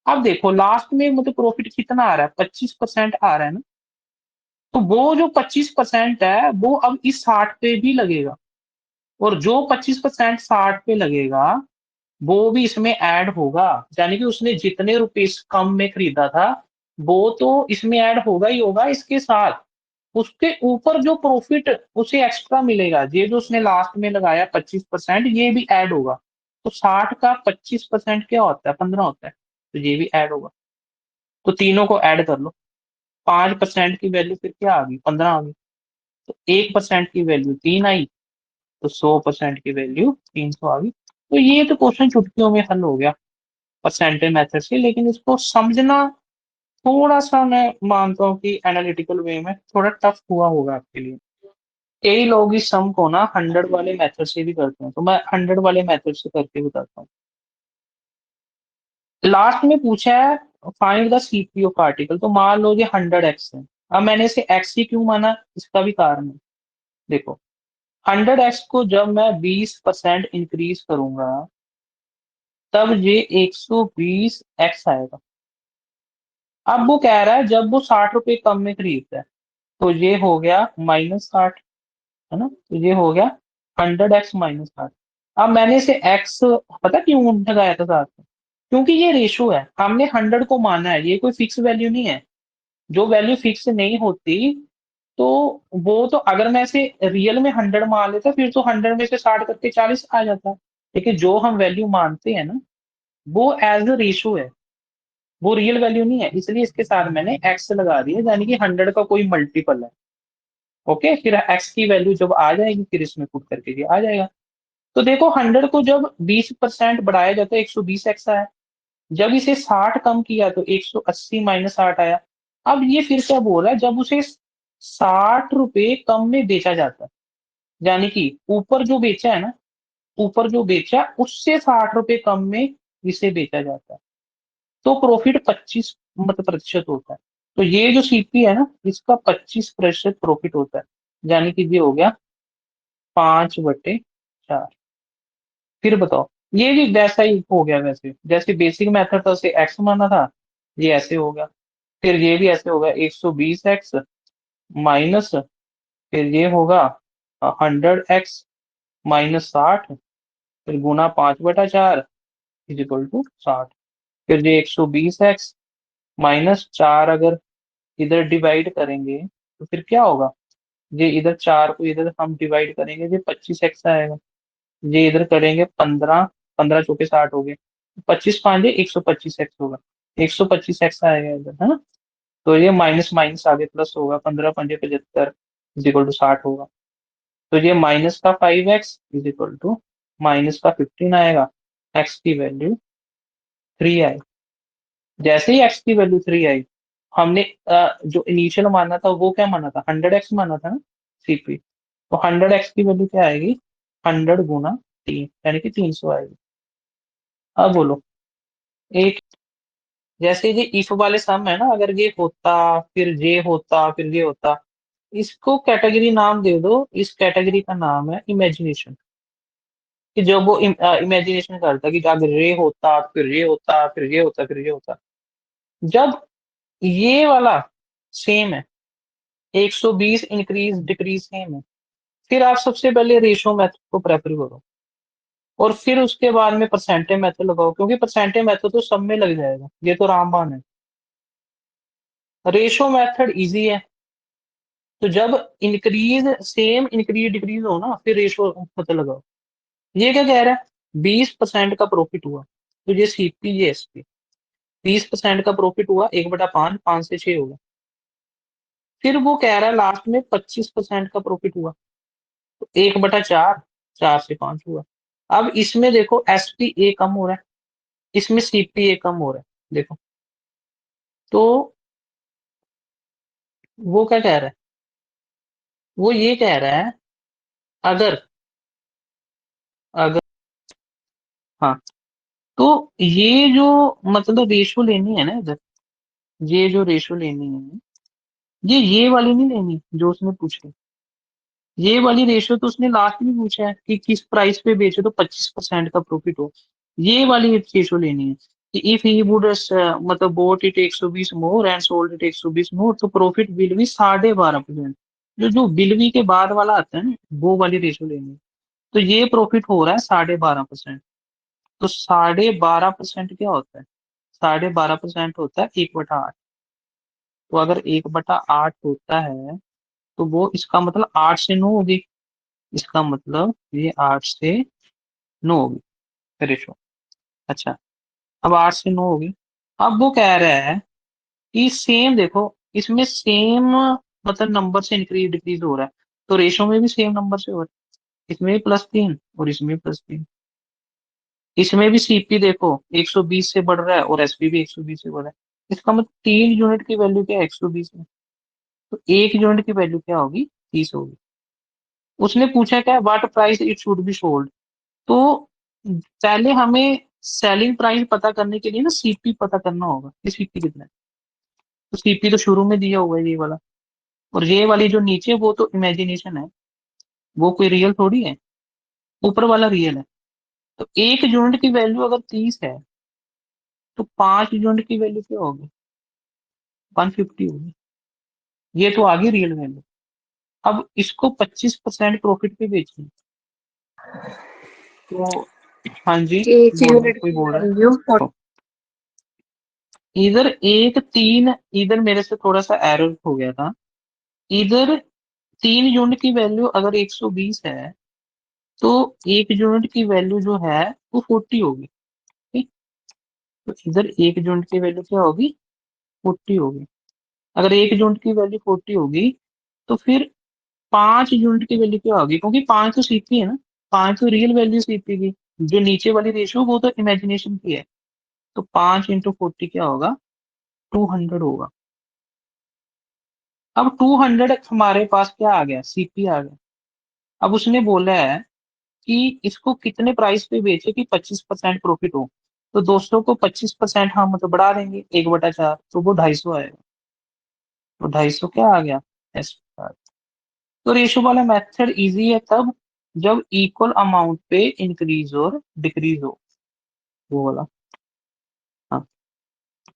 A: अब देखो लास्ट में मतलब प्रॉफिट कितना आ रहा है, 25% आ रहा है ना। तो वो जो 25% है वो अब इस 60 पे भी लगेगा, और जो 25% 60 पे लगेगा वो भी इसमें ऐड होगा। यानी कि उसने जितने रुपीस कम में खरीदा था, वो तो इसमें ऐड होगा ही होगा। इसके साथ उसके ऊपर जो प्रॉफिट उसे एक्स्ट्रा मिलेगा, ये जो उसने लास्ट में लगाया 25%, ये भी ऐड होगा। तो 60 का 25% क्या होता है, 15 होता है। तो ये भी ऐड होगा। तो तीनों को ऐड कर लो। 5% की वैल्यू फिर क्या आ गई, 15 आ गई। तो 1% की वैल्यू 3 आई, तो 100% की वैल्यू 300 आ गई। तो ये तो क्वेश्चन चुटकियों में हल हो गया परसेंटेज मेथड से, लेकिन इसको समझना थोड़ा सा मैं मानता हूँ कि एनालिटिकल वे में थोड़ा टफ हुआ होगा आपके लिए। कई लोग इस सम को ना 100 वाले मेथड से भी करते हैं, तो मैं 100 वाले मेथड से करके बताता हूँ। लास्ट में पूछा है find the CP of article, तो मान लो ये 100x है। अब मैंने इसे x ही क्यों माना, इसका भी कारण है। देखो 100x को जब मैं 20% इंक्रीज करूंगा, तब ये 120x आएगा। अब वो कह रहा है जब वो 60 रुपए कम में खरीदता है, तो ये हो गया -60, है ना। तो ये हो गया 100x -60। अब मैंने इसे x पता क्यों लगाया था साथ में, क्योंकि ये रेशो है, हमने 100 को माना है, ये कोई फिक्स वैल्यू नहीं है। जो वैल्यू फिक्स नहीं होती, तो वो तो अगर मैं इसे रियल में 100 मान लेता फिर तो 100 में से 60 करके 40 आ जाता। लेकिन जो हम वैल्यू मानते हैं ना, वो एज अ रेशो है, वो रियल वैल्यू नहीं है, इसलिए इसके साथ मैंने एक्स लगा दिया, यानी कि 100 का कोई मल्टीपल है। ओके, फिर एक्स की वैल्यू जब आ जाएगी फिर इसमें पुट करके ये आ जाएगा। तो देखो 100 को जब 20% बढ़ाया जाता है 120x आया, जब इसे 60 कम किया तो 180 -60 आया। अब ये फिर क्या बोल रहा है, जब उसे 60 रुपए कम में बेचा जाता है, यानी कि ऊपर जो बेचा है ना, ऊपर जो बेचा उससे 60 रुपए कम में इसे बेचा जाता है, तो प्रॉफिट 25 मतलब प्रतिशत होता है। तो ये जो सीपी है ना, इसका 25% प्रॉफिट होता है, यानी कि ये हो गया 5/4। फिर बताओ, ये भी वैसा ही हो गया, वैसे जैसे बेसिक मेथड था उसे एक्स माना था, ये ऐसे हो गया। फिर ये भी ऐसे होगा 120x माइनस, फिर ये होगा 100x -60, फिर गुना 5/4 इज इक्वल टू 60। फिर ये 120x माइनस 4 अगर इधर डिवाइड करेंगे तो फिर क्या होगा, ये इधर 4 को इधर हम डिवाइड करेंगे, ये 25x आएगा। ये इधर करेंगे 15, 15 चौके 60 हो गए, 25 5 125x होगा, 125x आएगा इधर, है ना। तो ये माइनस माइनस आगे प्लस होगा, 15 5 75 इज इक्वल टू 60 होगा। तो ये माइनस का 5x is equal to minus का 15 आएगा, x की वैल्यू 3 आई। जैसे ही x की वैल्यू 3 आई, हमने जो इनिशियल माना था वो क्या माना था, 100x माना था ना सीपी। तो 100x की वैल्यू क्या आएगी, 100 गुना 3 यानी कि 300 आएगी। अब बोलो, एक जैसे ये इफ वाले सम है ना, अगर ये होता फिर ये होता फिर ये होता, इसको कैटेगरी नाम दे दो, इस कैटेगरी का नाम है इमेजिनेशन। कि जब वो इमेजिनेशन करता कि अगर ये होता फिर ये होता फिर ये होता फिर ये होता। जब ये वाला सेम है, 120 इंक्रीज डिक्रीज सेम है, फिर आप सबसे पहले रेशो मेथड को प्रेफर करो, और फिर उसके बाद में परसेंटेज मेथड लगाओ, क्योंकि परसेंटेज मेथड तो सब में लग जाएगा, ये तो रामबाण है। रेशो मेथड इजी है, तो जब इंक्रीज सेम इंक्रीज डिक्रीज हो ना, फिर रेशो मेथड लगाओ। ये क्या कह रहा है, 20% का प्रॉफिट हुआ, तो ये सीपी ये एसपी, 20% का प्रॉफिट हुआ, 1/5, 5 से 6 होगा। फिर वो कह रहा है लास्ट में 25% का प्रॉफिट हुआ, तो 1/4, 4 से 5 हुआ। अब इसमें देखो एस पी ए कम हो रहा है, इसमें सीपीए कम हो रहा है, देखो। तो वो क्या कह रहा है, वो ये कह रहा है, अगर अगर हाँ, तो ये जो मतलब रेशो लेनी है ना इधर, ये जो रेशो लेनी है, ये वाली नहीं लेनी जो उसने पूछी। ये वाली रेशियो तो उसने लास्ट में पूछा है कि किस प्राइस पे बेचे तो 25% का प्रॉफिट हो। ये वाली रेशियो लेनी है कि इफ ही वुड मतलब boat it 120 more and sold it 120 मोर, तो प्रॉफिट विल बी 12.5%। जो जो बिलवी के बाद वाला आता है ना, वो वाली रेशियो लेनी है। तो ये प्रॉफिट हो रहा है 12.5%। तो 12.5% क्या होता है, 12.5% होता है 1/8। तो अगर 1/8 होता है, तो वो इसका मतलब 8 से 9 होगी, इसका मतलब ये 8 से 9 होगी रेशो। अच्छा, अब 8 से 9 होगी। अब वो कह रहा है कि सेम देखो, इसमें सेम मतलब नंबर से इंक्रीज डिक्रीज हो रहा है, तो रेशो में भी सेम नंबर से हो रहा है। इसमें भी +3 और इसमें भी +3। इसमें भी सीपी देखो 120 से बढ़ रहा है और एसपी भी 120 से बढ़ रहा है। इसका मतलब 3 यूनिट की वैल्यू क्या है, 120 है। तो 1 यूनिट की वैल्यू क्या होगी, 30 होगी। उसने पूछा क्या, what price it should be sold. तो पहले हमें सेलिंग प्राइस पता करने के लिए ना सीपी पता करना होगा कि सीपी कितना है। तो सीपी तो शुरू में दिया हुआ है ये वाला, और ये वाली जो नीचे वो तो इमेजिनेशन है, वो कोई रियल थोड़ी है, ऊपर वाला रियल है। तो 1 यूनिट की वैल्यू अगर 30 है, तो 5 यूनिट की वैल्यू क्या होगी, 150 होगी। ये तो आ गई रियल वैल्यू। अब इसको 25% प्रॉफिट पे बेचना, तो हाँ जी,
B: एक
A: बोलो
B: यूनिट
A: कोई
B: की
A: बोल रहा
B: वैल्यू
A: है। इधर 1 3, इधर मेरे से थोड़ा सा एरर हो गया था। इधर 3 यूनिट की वैल्यू अगर 120 है, तो 1 यूनिट की वैल्यू जो है वो 40 होगी, ठीक। तो इधर 1 यूनिट की वैल्यू क्या होगी, 40 होगी। अगर 1 यूनिट की वैल्यू 40 होगी, तो फिर 5 यूनिट की वैल्यू क्या होगी, क्योंकि 5 तो सीपी है ना, 5 तो रियल वैल्यू सीपी की। जो नीचे वाली रेशियो वो तो इमेजिनेशन की है। तो 5 × 40 क्या होगा, 200 होगा। अब 200 हमारे पास क्या आ गया, सीपी आ गया। अब उसने बोला है कि इसको कितने प्राइस पे बेचे कि 25% प्रॉफिट हो। तो दोस्तों को 25% हम तो बढ़ा देंगे, 1/4, तो वो 250 आएगा। तो 250 क्या आ गया, एस। तो रेशो वाला मेथड इजी है तब जब इक्वल अमाउंट पे इंक्रीज और डिक्रीज हो, वो वाला। हाँ,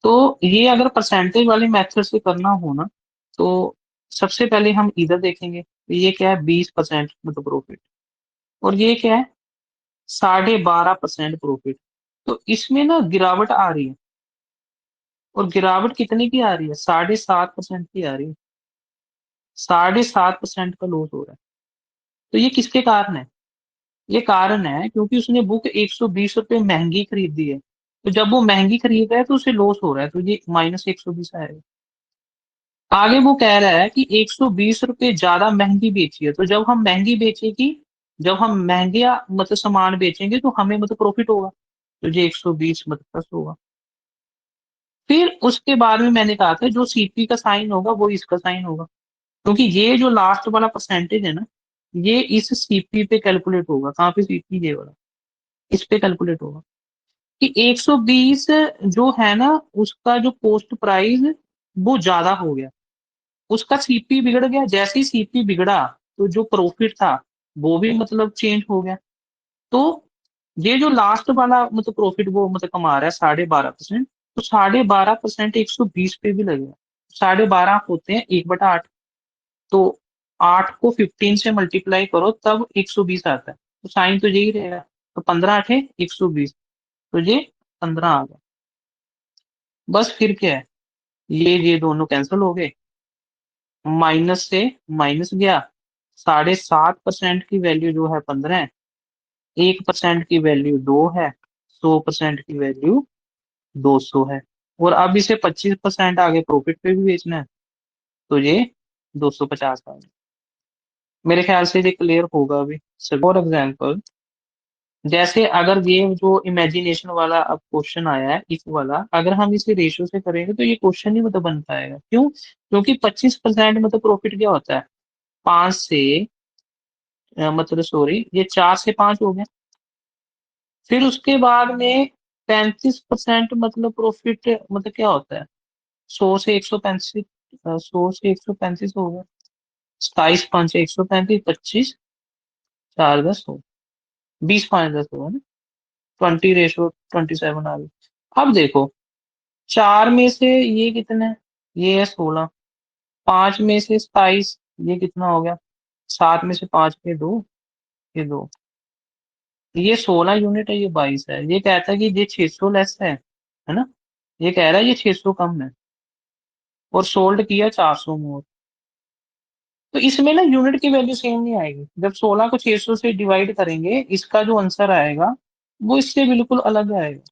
A: तो ये अगर परसेंटेज वाले मेथड से करना हो ना, तो सबसे पहले हम इधर देखेंगे, तो ये क्या है, 20% मतलब प्रॉफिट, और ये क्या है, 12.5% प्रॉफिट। तो इसमें ना गिरावट आ रही है, और गिरावट कितने की आ रही है? 7.5% की आ रही है। 7.5% का लॉस हो रहा है। तो ये किसके कारण है? ये कारण है क्योंकि उसने बुक 120 रुपये महंगी खरीदी है। तो जब वो महंगी खरीद रहा है तो उसे लॉस हो रहा है, तो ये -120 आएगा। आगे वो कह रहा है कि 120 रुपये ज्यादा महंगी बेची है, तो जब हम महंगी बेचेगी, जब हम महंगे मतलब सामान बेचेंगे तो हमें मतलब प्रॉफिट होगा, तो ये 120 मतलब प्लस होगा। फिर उसके बाद में मैंने कहा था जो सीपी का साइन होगा वो इसका साइन होगा, क्योंकि ये जो लास्ट वाला परसेंटेज है ना, ये इस सीपी पे कैलकुलेट होगा। कहाँ पे? सीपी, ये वाला, इस पे कैलकुलेट होगा कि 120 जो है ना, उसका जो कॉस्ट प्राइस वो ज्यादा हो गया, उसका सीपी बिगड़ गया। जैसे ही सीपी बिगड़ा तो जो प्रॉफिट था वो भी मतलब चेंज हो गया। तो ये जो लास्ट वाला मतलब प्रॉफिट वो मतलब कमा रहा है 12.5%, तो 12.5% 120 पे भी लगेगा। 12.5 होते हैं 1/8, तो 8 को 15 से मल्टीप्लाई करो तब 120 आता है, तो साइन तो यही रहेगा। तो 15 × 8 = 120, तो ये 15 आ गया। बस फिर क्या है, ये दोनों कैंसिल हो गए, माइनस से माइनस गया। 7.5% की वैल्यू जो है 15 है, 1% की वैल्यू 2 है, 100% की वैल्यू 200 है। और अब इसे 25% आगे प्रॉफिट पे भी बेचना है, तो ये 250 आ गया। मेरे ख्याल से ये क्लियर होगा अभी। फॉर एग्जाम्पल, जैसे अगर ये जो इमेजिनेशन वाला अब क्वेश्चन आया है इस वाला, अगर हम इसे रेशियो से करेंगे तो ये क्वेश्चन ही मतलब बन पाएगा। क्यों? क्योंकि 25% मतलब प्रॉफिट क्या होता है? 5 से मतलब सॉरी, ये 4 से 5 हो गया। फिर उसके बाद में 35% मतलब प्रॉफिट मतलब क्या होता है? 100 से 135, 100 से 135 हो गया। 27×5 = 135, 25×4 = 10 हो, 20×5 = 10 होगा ना। 20:27 आ गई। अब देखो, 4 में से ये कितना है? ये है 16। 5 में से 27, ये कितना हो गया? 7 में से 5 के 2, ये 2। ये 16 यूनिट है, ये 22 है। ये कहता है कि ये 600 लेस है ना? ये कह रहा है ये 600 कम है, और सोल्ड किया 400 मोर। तो इसमें ना यूनिट की वैल्यू सेम नहीं आएगी। जब 16 को 600 से डिवाइड करेंगे, इसका जो आंसर आएगा वो इससे बिल्कुल अलग आएगा।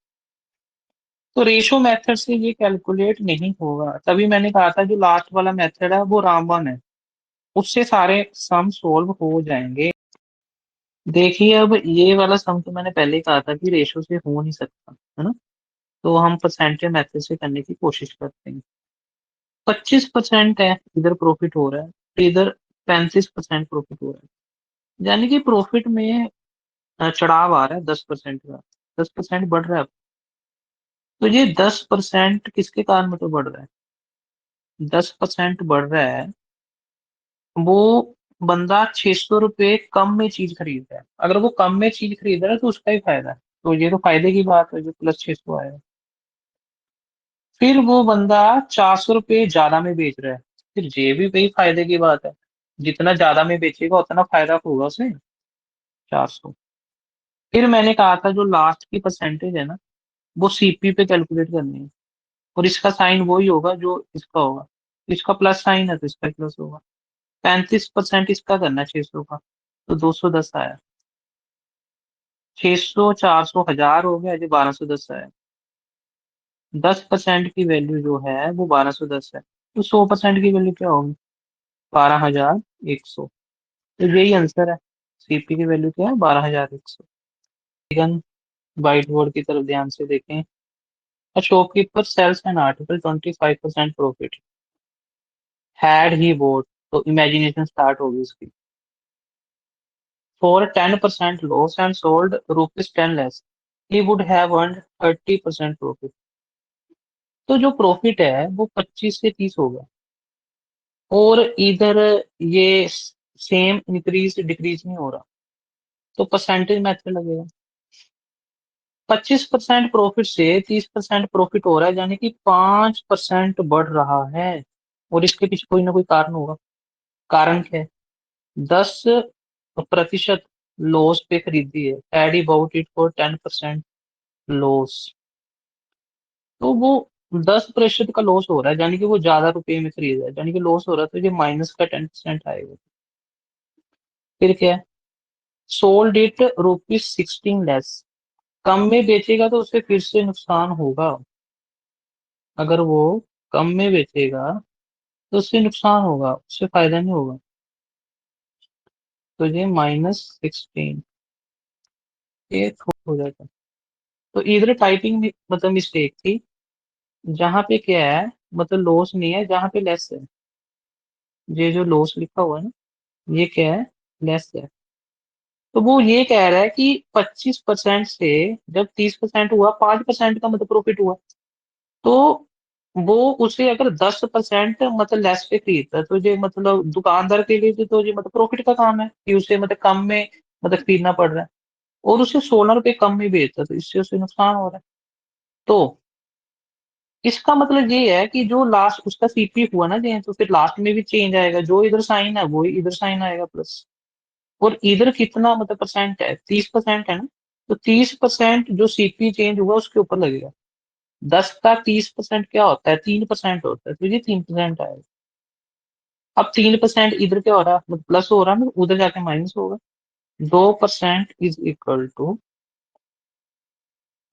A: तो रेशो मेथड से ये कैलकुलेट नहीं होगा। तभी मैंने कहा था जो लास्ट वाला मेथड है वो रामबन है, उससे सारे सम सोल्व हो जाएंगे। देखिए, अब ये वाला सम तो मैंने पहले ही कहा था कि रेशो से हो नहीं सकता, है ना? तो हम परसेंटेज मेथड से करने की कोशिश करते हैं। 25% है इधर प्रॉफिट हो रहा है, तो इधर 35% प्रॉफिट हो रहा है, यानी कि प्रॉफिट में चढ़ाव आ रहा है 10% का। 10% बढ़ रहा है। तो ये 10% किसके कारण मतलब बढ़ रहा है? 10% बढ़ रहा है, वो बंदा 600 रुपये कम में चीज खरीद रहा है। अगर वो कम में चीज खरीद रहा है तो उसका ही फायदा है, तो ये तो फायदे की बात है जो +600 आएगा। फिर वो बंदा 400 रुपये ज्यादा में बेच रहा है, फिर ये भी वही फायदे की बात है। जितना ज्यादा में बेचेगा उतना फायदा होगा उसे, 400। फिर मैंने कहा था जो लास्ट की परसेंटेज है ना, वो सीपी पे कैलकुलेट करनी है, और इसका साइन वही होगा जो इसका होगा। इसका प्लस साइन है तो इसका प्लस होगा। 35% इसका करना है 600 का, तो 210 आया। 600, 400, 1000 हो गया, जो 1210 आया। 10% की वैल्यू जो है वो 1210 है, तो 100% की वैल्यू क्या होगी? 12,100। तो यही आंसर है। सीपी की वैल्यू क्या है? 12,100। व्हाइट बोर्ड की तरफ ध्यान से देखें। A shopkeeper sells an article 25% profit. Had he bought, तो इमेजिनेशन स्टार्ट होगी उसकी। For 10% loss and sold ₹10 less, he would have earned 30% profit. तो जो प्रॉफिट है वो 25 से 30 होगा, और इधर ये सेम इंक्रीज डिक्रीज नहीं हो रहा, तो परसेंटेज मेथड लगेगा। 25% प्रॉफिट से 30% प्रॉफिट हो रहा है, यानी कि 5% बढ़ रहा है, और इसके पीछे कोई ना कोई कारण होगा। कारण क्या है? 10% लॉस पे खरीदी है, add about it for 10% loss. तो वो 10% का लॉस हो रहा है, यानी कि वो ज्यादा रुपए में खरीद रहा है, यानी कि लॉस हो रहा है, तो ये माइनस का 10% आएगा। फिर क्या है, सोल्ड इट ₹16 लेस, कम में बेचेगा तो उसे फिर से नुकसान होगा। अगर वो कम में बेचेगा तो उससे नुकसान होगा, उससे फायदा नहीं होगा। तो ये -16, ये हो जाता है। तो इधर टाइपिंग में मतलब मिस्टेक थी, जहाँ पे क्या है, मतलब लॉस नहीं है, जहाँ पे लेस है। ये जो लॉस लिखा हुआ है ना, ये क्या है, लेस है। तो वो ये कह रहा है कि 25% से जब 30% हुआ, 5% का मतलब प्रॉफिट हुआ, तो वो उसे अगर 10% मतलब लेस पे खरीदता है, तो ये मतलब दुकानदार के लिए तो ये मतलब प्रॉफिट का काम है कि उसे मतलब कम में मतलब खरीदना पड़ रहा है, और उसे 16 रुपए कम में बेचता है, तो इससे उसे नुकसान हो रहा है। तो इसका मतलब ये है कि जो लास्ट उसका सीपी हुआ ना चेंज, तो फिर लास्ट में भी चेंज आएगा, जो इधर साइन है वो इधर साइन आएगा प्लस। और इधर कितना मतलब परसेंट है, 30% है ना, तो 30% जो सीपी चेंज हुआ उसके ऊपर लगेगा। 10 का 30% क्या होता है, 3% होता है, तो ये 3% आएगा। अब 3% इधर क्या हो रहा है, मतलब प्लस हो रहा है ना, उधर जाके माइनस होगा। 2% इज इक्वल टू,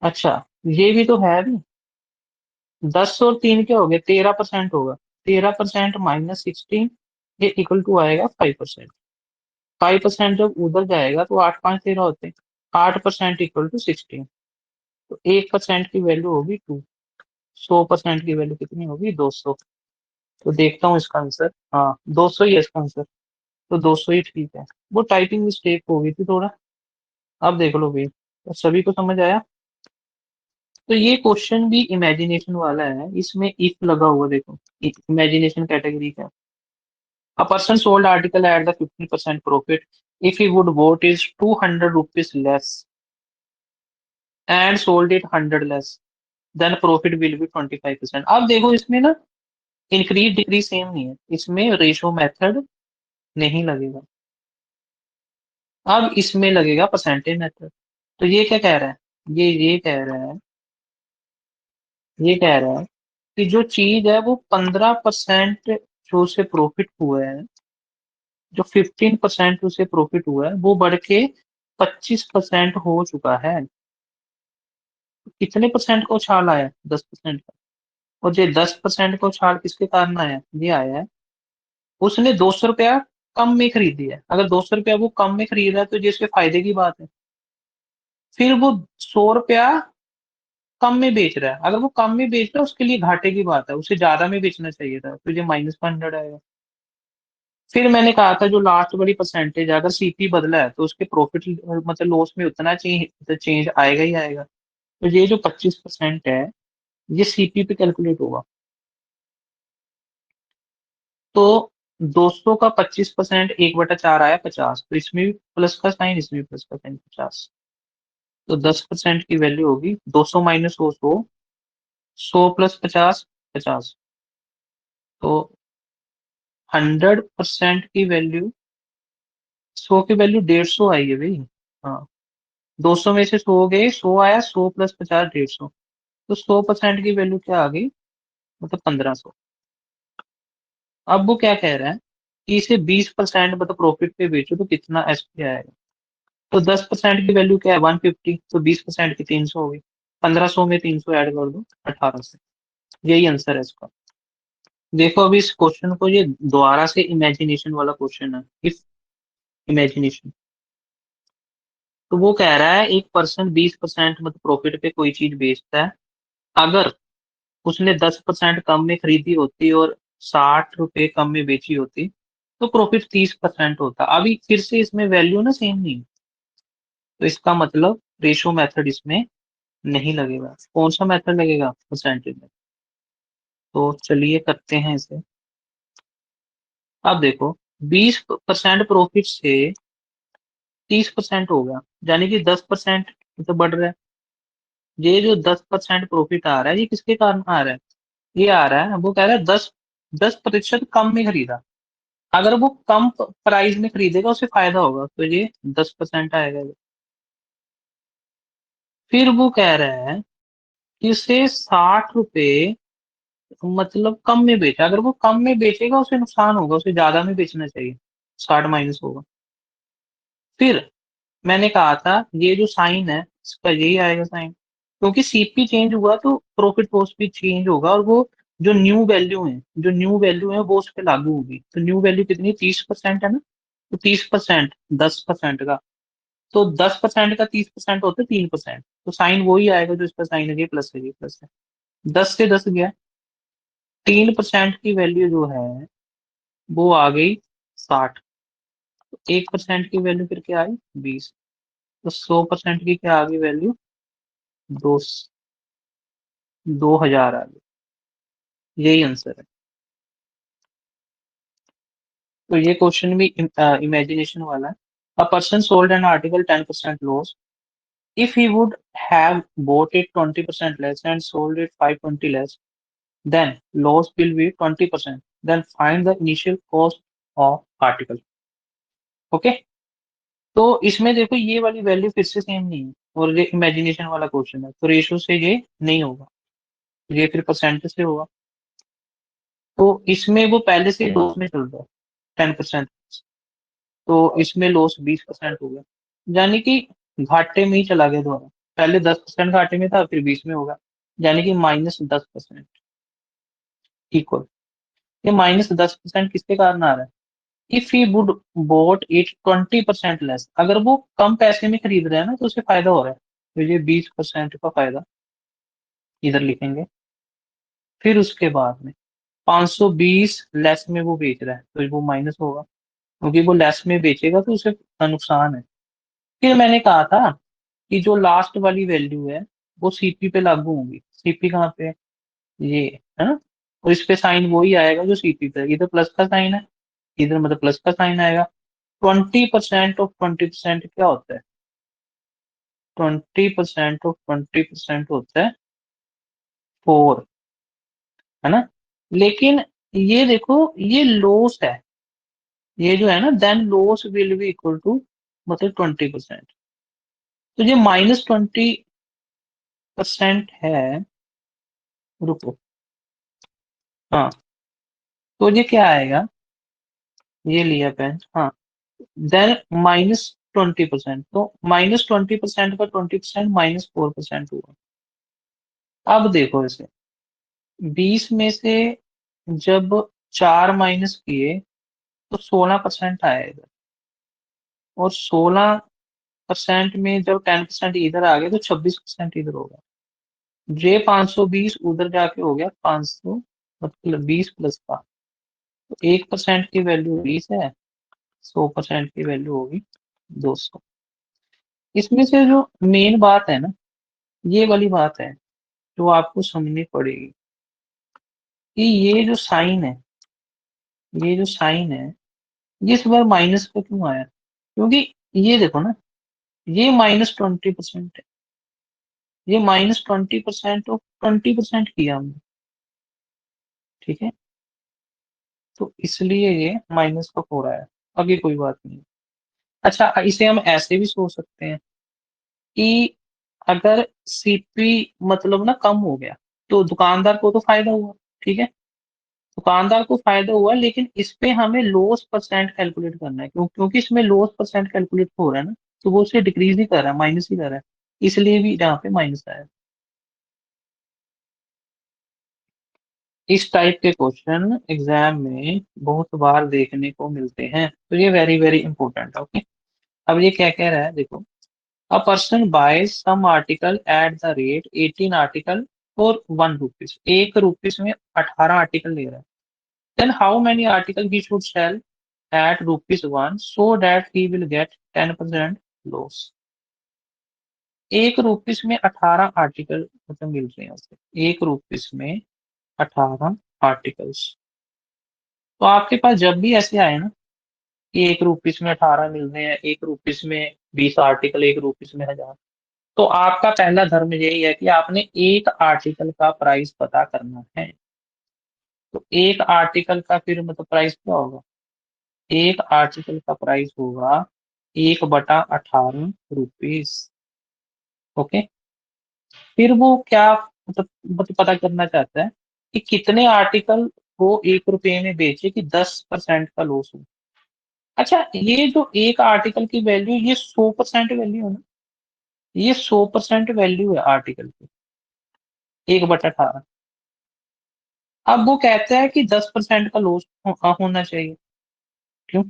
A: अच्छा ये भी तो है भी, 10 और 3 क्या हो गया, 13% होगा। 13% -16, ये इक्वल टू आएगा 5%। 5% जब उधर जाएगा तो 8 5 13 होते हैं, 8% इक्वल टू 16। तो 1% की वैल्यू होगी 2, 100% की वैल्यू कितनी होगी, 200। तो देखता हूँ इसका आंसर, हाँ 200 ही है इसका आंसर। तो 200 ही ठीक है, वो टाइपिंग मिस्टेक हो गई थी थोड़ा। अब देख लो भाई, तो सभी को समझ आया। तो ये क्वेश्चन भी इमेजिनेशन वाला है, इसमें इफ लगा हुआ, देखो इमेजिनेशन कैटेगरी का। A person sold article at the 50% profit if he would bought is 200 rupees less and sold it 100 less, then profit will be 25%। अब देखो इसमें ना इंक्रीज डिक्रीज सेम नहीं है, इसमें रेशो मेथड नहीं लगेगा, अब इसमें लगेगा परसेंटेज मेथड। तो ये क्या कह रहा है, ये कह रहा है, ये कह रहा है कि जो चीज है वो 15% जो उसे प्रॉफिट हुआ है, जो 15% उसे प्रॉफिट हुआ है, वो बढ़ के 25% हो चुका है। कितने परसेंट का उछाल आया, 10% का। और ये 10% का उछाल किसके कारण आया, ये आया है, उसने 200 रुपया कम में खरीदी है। अगर 200 रुपया वो कम में खरीद रहा है तो ये इसके फायदे की बात है। फिर वो 100 रुपया कम में बेच रहा है, अगर वो कम में बेच रहा है उसके लिए घाटे की बात है, उसे ज्यादा में बेचना चाहिए था, तो ये -100 आएगा। फिर मैंने कहा था जो लास्ट वाली परसेंटेज है, अगर सीपी बदला है तो उसके प्रॉफिट मतलब लॉस में उतना चेंज चेंज आएगा ही आएगा। तो ये जो 25% है, ये सीपी पे कैलकुलेट होगा। तो 200 का 25%, 1/4 आया 50, तो इसमें भी प्लस का साइन, इसमें भी प्लस का साइन, 50। तो 10% की वैल्यू होगी 200 माइनस 100, 100, 100 प्लस 50, 50। तो 100% की वैल्यू, 100 की वैल्यू 150 आई है भाई। हाँ, 200 में से 100 गए, 100 आया, 100 प्लस 50, 150। तो 100% की वैल्यू क्या आ गई, मतलब 1500। अब वो क्या कह रहा है कि इसे 20% मतलब प्रॉफिट पे बेचो तो कितना एस पी आएगा। तो 10% की वैल्यू क्या है, 150, तो 20% की 300 होगी। 1500 में 300 ऐड कर दो, 1800। यही आंसर है इसका। देखो अभी इस क्वेश्चन को, ये दोबारा से इमेजिनेशन वाला क्वेश्चन है, इफ इमेजिनेशन। तो वो कह रहा है एक पर्सन 20% मतलब प्रॉफिट पे कोई चीज बेचता है, अगर उसने 10% कम में खरीदी होती और 60 रुपए कम में बेची होती, तो प्रॉफिट 30% होता। अभी फिर से इसमें वैल्यू ना सेम नहीं, तो इसका मतलब रेशो मेथड इसमें नहीं लगेगा। कौन सा मेथड लगेगा, परसेंटेज में। तो चलिए करते हैं इसे। अब देखो, 20% प्रॉफिट से 30% हो गया, यानी कि 10% तो बढ़ रहा है। ये जो 10% प्रॉफिट आ रहा है, ये किसके कारण आ रहा है, ये आ रहा है, वो कह रहा है 10% कम में खरीदा। अगर वो कम प्राइस में खरीदेगा उसे फायदा होगा, तो ये 10% आएगा। फिर वो कह रहा है कि उसे 60 रुपए मतलब कम में बेचा, अगर वो कम में बेचेगा उसे नुकसान होगा, उसे ज्यादा में बेचना चाहिए, 60 माइनस होगा। फिर मैंने कहा था ये जो साइन है इसका यही आएगा साइन, क्योंकि सीपी चेंज हुआ तो प्रॉफिट लॉस भी चेंज होगा, और वो जो न्यू वैल्यू है वो उस पर लागू होगी। तो न्यू वैल्यू कितनी, 30% है ना, तो 30% 10% का, तो 10% का 30% होता है 3%, तो साइन वही आएगा जो इसका साइन है, ये प्लस है ये प्लस है, 10 से 10 गया, 3% की वैल्यू जो है वो आ गई 60, 1% की वैल्यू फिर क्या आई 20, तो 100% की क्या आ गई वैल्यू, दो 2000 आ गई, यही आंसर है। तो ये क्वेश्चन भी इमेजिनेशन वाला है। A person sold an article 10% loss, if he would have bought it 20% less and sold it 520 less, then loss will be 20%, then find the initial cost of article। Okay, तो इसमें देखो ये वाली value फिर से same नहीं है, और ये इमेजिनेशन वाला क्वेश्चन है, तो रेशो से ये नहीं होगा, ये फिर परसेंट से होगा। तो इसमें वो पहले से लॉस में चल रहा है 10%, तो इसमें लॉस 20% हो गया, यानी कि घाटे में ही चला गया दोबारा, पहले 10% घाटे में था फिर 20 में होगा, यानी कि -10% इक्वल। ये -10% किसके कारण आ रहा है, if he would boat it 20% less, अगर वो कम पैसे में खरीद रहा है ना तो उसे फायदा हो रहा है, तो ये 20% का फायदा इधर लिखेंगे। फिर उसके बाद में 520 लेस में वो बेच रहा है तो वो माइनस होगा, क्योंकि वो लेस में बेचेगा तो उसे नुकसान है। फिर मैंने कहा था कि जो लास्ट वाली वैल्यू है वो सीपी पे लागू होगी, सीपी कहाँ पे है? ये है ना, और इस पे साइन वही आएगा जो सीपी पे है। इधर प्लस का साइन है, इधर मतलब प्लस का साइन आएगा। 20% ऑफ 20% क्या होता है, 20% ऑफ 20% होता है 4, है ना। लेकिन ये देखो ये लॉस है, ये जो है ना then loss will be equal to मतलब 20%, तो ये -20% है। रुको, हाँ, तो ये क्या आएगा, ये लिया पेन, हाँ, देन -20%, तो -20% का 20% -4% हुआ। अब देखो इसे, 20 में से जब 4 माइनस किए तो 16% आएगा, और 16% में जब 10% इधर आ गया तो 26% इधर होगा। जे 520 उधर जाके हो गया 500, मतलब 20 प्लस का, तो 1% की वैल्यू 20 है, 100% की वैल्यू होगी 200। इसमें से जो मेन बात है ना, ये वाली बात है जो आपको समझनी पड़ेगी, कि ये जो साइन है ये इस बार माइनस का क्यों आया, क्योंकि ये देखो ना, ये -20% है, ये -20% और 20% किया हमने, ठीक है, तो इसलिए ये माइनस का हो रहा है, आगे कोई बात नहीं। अच्छा, इसे हम ऐसे भी सोच सकते हैं कि अगर सीपी मतलब ना कम हो गया तो दुकानदार को तो फायदा हुआ, ठीक है, दुकानदार को फायदा हुआ, लेकिन इस पे हमें लॉस परसेंट कैलकुलेट करना है, क्योंकि इसमें लॉस परसेंट कैलकुलेट हो रहा है ना, तो वो उसे डिक्रीज ही कर रहा है, माइनस ही कर रहा है, इसलिए भी यहाँ पे माइनस आया। इस टाइप के क्वेश्चन एग्जाम में बहुत बार देखने को मिलते हैं, तो ये वेरी वेरी इंपॉर्टेंट है। ओके, अब ये क्या कह रहा है देखो, a person buys some article at the rate 18 article for 1 rupees, 1 rupees में 18 आर्टिकल ले रहा है, then how many article he should sell at rupees 1 so that he will get 10% loss. 1 rupees में 18 आर्टिकल मतलब मिल रहे हैं उसे, 1 रुपीज में 18 आर्टिकल्स। तो आपके पास जब भी ऐसे आए ना कि 1 रुपीज में 18 मिल रहे हैं, 1 रुपीज में 20 आर्टिकल, 1 रुपीज में 1000, तो आपका पहला धर्म यही है कि आपने एक आर्टिकल का प्राइस पता करना है। तो एक आर्टिकल का फिर मतलब प्राइस क्या होगा, एक आर्टिकल का प्राइस होगा 1/18 रुपीज। ओके, फिर वो क्या मतलब पता करना चाहता है कि कितने आर्टिकल वो 1 रुपए में बेचे कि 10% का लॉस हो। अच्छा, ये जो एक आर्टिकल की वैल्यू, ये 100% वैल्यू है ना, ये 100% वैल्यू है आर्टिकल की, 1/18। अब वो कहता है कि 10% का लॉस होना चाहिए। क्यों?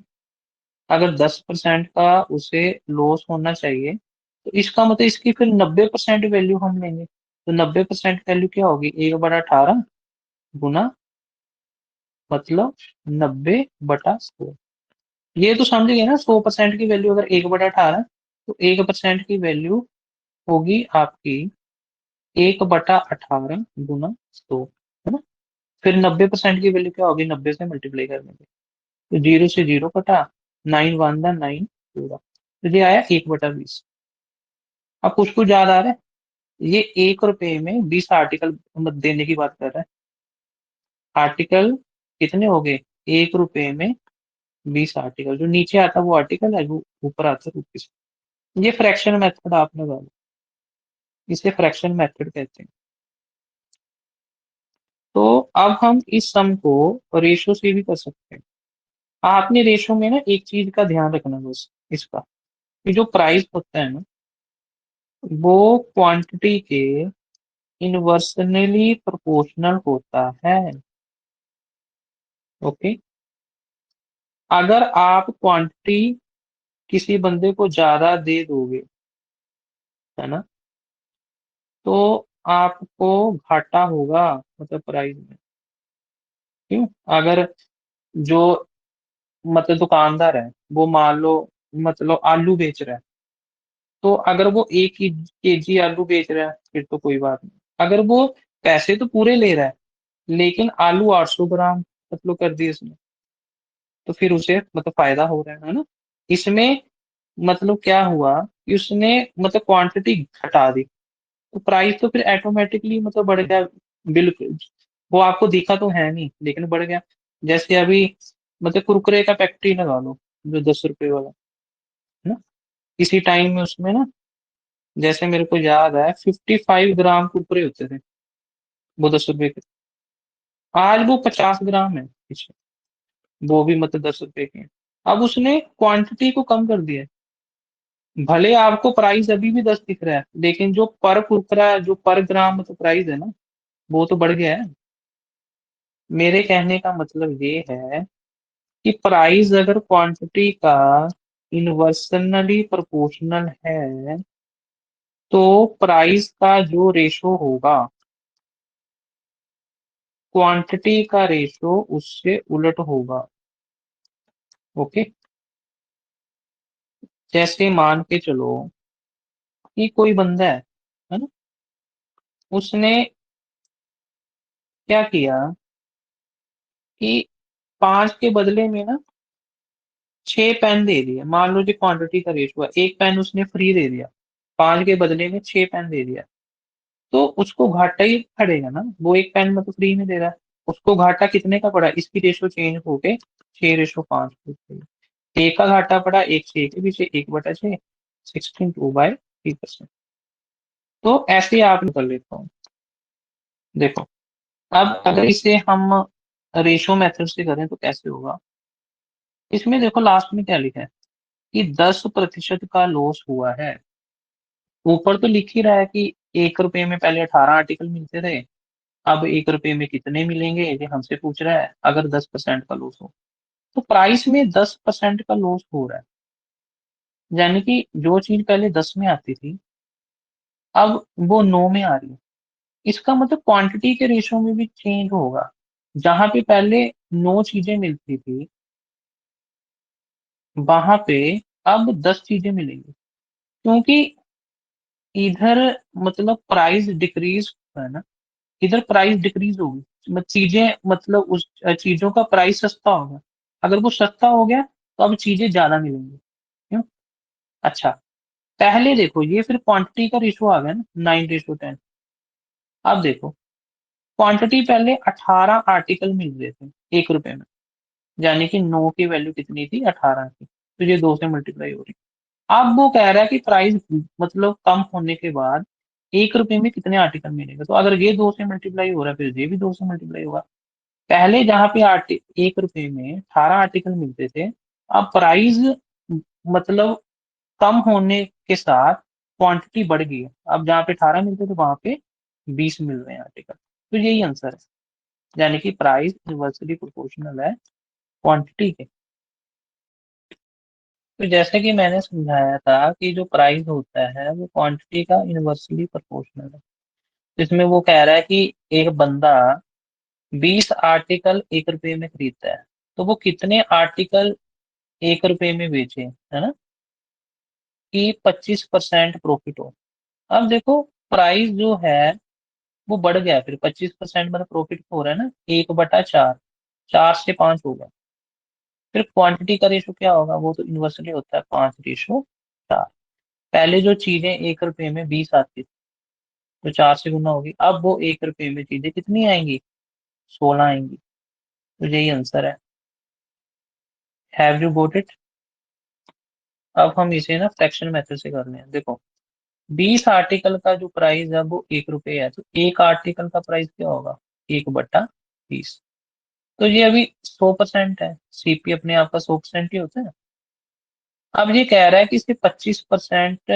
A: अगर 10% का उसे लॉस होना चाहिए, तो इसका मतलब इसकी फिर 90% वैल्यू हम लेंगे, तो 90% वैल्यू क्या होगी, 1/18 गुना, मतलब 90/100। ये तो समझ गए ना, 100% की वैल्यू अगर 1/18, तो 1% की वैल्यू होगी आपकी 1/18 गुना 100, है ना। फिर 90% की वैल्यू क्या होगी, 90 से मल्टीप्लाई करने पे, तो 0 से 0 कटा, 9 1 9 पूरा, तो ये आया 1/20। अब कुछ कुछ याद आ रहा है, ये 1 रुपए में 20 आर्टिकल देने की बात कर रहा है। आर्टिकल कितने हो गए, 1 रुपए में 20 आर्टिकल, जो नीचे आता वो आर्टिकल है, वो ऊपर आता है रुपीज। ये फ्रैक्शन मेथड आपने लगा लो, इसे फ्रैक्शन मेथड कहते हैं। तो अब हम इस सम को रेशो से भी कर सकते हैं। आपने रेशो में ना एक चीज का ध्यान रखना बस, इसका, कि जो प्राइस होता है ना, वो क्वांटिटी के इनवर्सनली प्रोपोर्शनल होता है। ओके। अगर आप क्वांटिटी किसी बंदे को ज्यादा दे दोगे, है ना, तो आपको घाटा होगा, मतलब प्राइस में। क्यों? अगर जो मतलब दुकानदार है, वो मान लो मतलब आलू बेच रहा है, तो अगर वो 1 केजी आलू बेच रहा है, फिर तो कोई बात नहीं। अगर वो पैसे तो पूरे ले रहा है, लेकिन आलू 800 ग्राम मतलब कर दिए उसने, तो फिर उसे मतलब फायदा हो रहा है ना। इसमें मतलब क्या हुआ कि उसने मतलब क्वांटिटी घटा दी, तो प्राइस तो फिर ऑटोमेटिकली मतलब बढ़ गया। बिल्कुल, वो आपको दिखा तो है नहीं, लेकिन बढ़ गया। जैसे अभी मतलब कुरकुरे का पैकेट ही लगा लो, जो 10 रुपए वाला, है ना, इसी टाइम में उसमें ना, जैसे मेरे को याद है 55 ग्राम कुरकुरे होते थे, वो 10 रुपए के। आज वो 50 ग्राम है पीछे, वो भी मतलब 10 रुपए के हैं। अब उसने क्वांटिटी को कम कर दिया है। भले आपको प्राइस अभी भी 10 दिख रहा है, लेकिन जो पर कुरकुरा, जो पर ग्राम मतलब प्राइस है ना, वो तो बढ़ गया है। मेरे कहने का मतलब ये है कि प्राइस अगर क्वांटिटी का इनवर्सनली प्रोपोर्शनल है, तो प्राइस का जो रेशो होगा, क्वांटिटी का रेशो उससे उलट होगा। ओके। जैसे मान के चलो कि कोई बंदा है ना, उसने क्या किया कि 5 के बदले में ना 6 पेन दे दिए। मान लो जो क्वांटिटी का रेशो है, 1 पेन उसने फ्री दे दिया, 5 के बदले में 6 पेन दे दिया, तो उसको घाटा ही पड़ेगा ना। वो 1 पेन में तो फ्री में दे रहा है, उसको घाटा कितने का पड़ा, इसकी रेशो चेंज होके 6:5 हो गई। एक का घाटा पड़ा, एक 6 के पीछे, 1/6, 16/2/3%। तो ऐसे आप कर लेता हूँ। देखो, अब अगर इसे हम रेशो मेथड से करें तो कैसे होगा। इसमें देखो लास्ट में क्या लिखा है कि 10% का लॉस हुआ है। ऊपर तो लिख ही रहा है कि 1 रुपए में पहले 18 आर्टिकल मिलते थे, अब 1 रुपए में कितने मिलेंगे, ये हमसे पूछ रहा है अगर 10% का लॉस हो। तो प्राइस में 10% का लॉस हो रहा है, यानी कि जो चीज पहले 10 में आती थी, अब वो 9 में आ रही है। इसका मतलब क्वांटिटी के रेशो में भी चेंज होगा। जहां पे पहले 9 चीजें मिलती थी, वहां पे अब 10 चीजें मिलेंगी, क्योंकि इधर मतलब प्राइस डिक्रीज है ना, इधर प्राइस डिक्रीज होगी, चीजें मतलब उस चीजों का प्राइस सस्ता होगा। अगर वो सस्ता हो गया, तो अब चीजें ज्यादा मिलेंगी। क्यों? अच्छा, पहले देखो, ये फिर क्वांटिटी का रेशो आ गया ना, 9:10। अब देखो, क्वांटिटी पहले 18 आर्टिकल मिल रहे थे 1 रुपए में, यानी कि 9 की वैल्यू कितनी थी, 18 की, तो ये 2 से मल्टीप्लाई हो रही। अब वो कह रहा है कि प्राइस मतलब कम होने के बाद 1 रुपए में कितने आर्टिकल मिलेगा। तो अगर ये 2 से मल्टीप्लाई हो रहा है फिर ये भी 2 से मल्टीप्लाई होगा। पहले जहाँ पे 1 रुपए में 18 आर्टिकल मिलते थे, अब प्राइस मतलब कम होने के साथ क्वांटिटी बढ़ गई है। अब जहाँ पे 18 मिलते थे वहां पे 20 मिल रहे हैं आर्टिकल। तो यही आंसर है, यानी कि प्राइस इन्वर्सली प्रोपोर्शनल है क्वांटिटी के। तो जैसे कि मैंने समझाया था कि जो प्राइस होता है वो क्वांटिटी का इन्वर्सली प्रोपोर्शनल है। इसमें वो कह रहा है कि एक बंदा 20 आर्टिकल 1 रुपए में खरीदता है, तो वो कितने आर्टिकल 1 रुपए में बेचे, है ना, कि 25% प्रॉफिट हो। अब देखो प्राइस जो है वो बढ़ गया, फिर 25% मतलब प्रॉफिट हो रहा है ना, 1/4, 4 से 5 होगा। फिर क्वांटिटी का रेशो क्या होगा, वो तो इन्वर्सली होता है 5:4। पहले जो चीजें 1 रुपए में 20 आती थी, तो 4 से गुना होगी। अब वो 1 रुपए में चीजें कितनी आएंगी, 16 आएंगी। तो यही आंसर है। Have you got it. अब हम इसे ना फ्रैक्शन मेथड से कर रहे हैं। देखो 20 आर्टिकल का जो प्राइस है वो 1 रुपए है, तो एक आर्टिकल का प्राइस क्या होगा, 1/20। तो ये अभी 100% है, सीपी अपने आप का 100% ही होता है। अब ये कह रहा है कि इसे 25%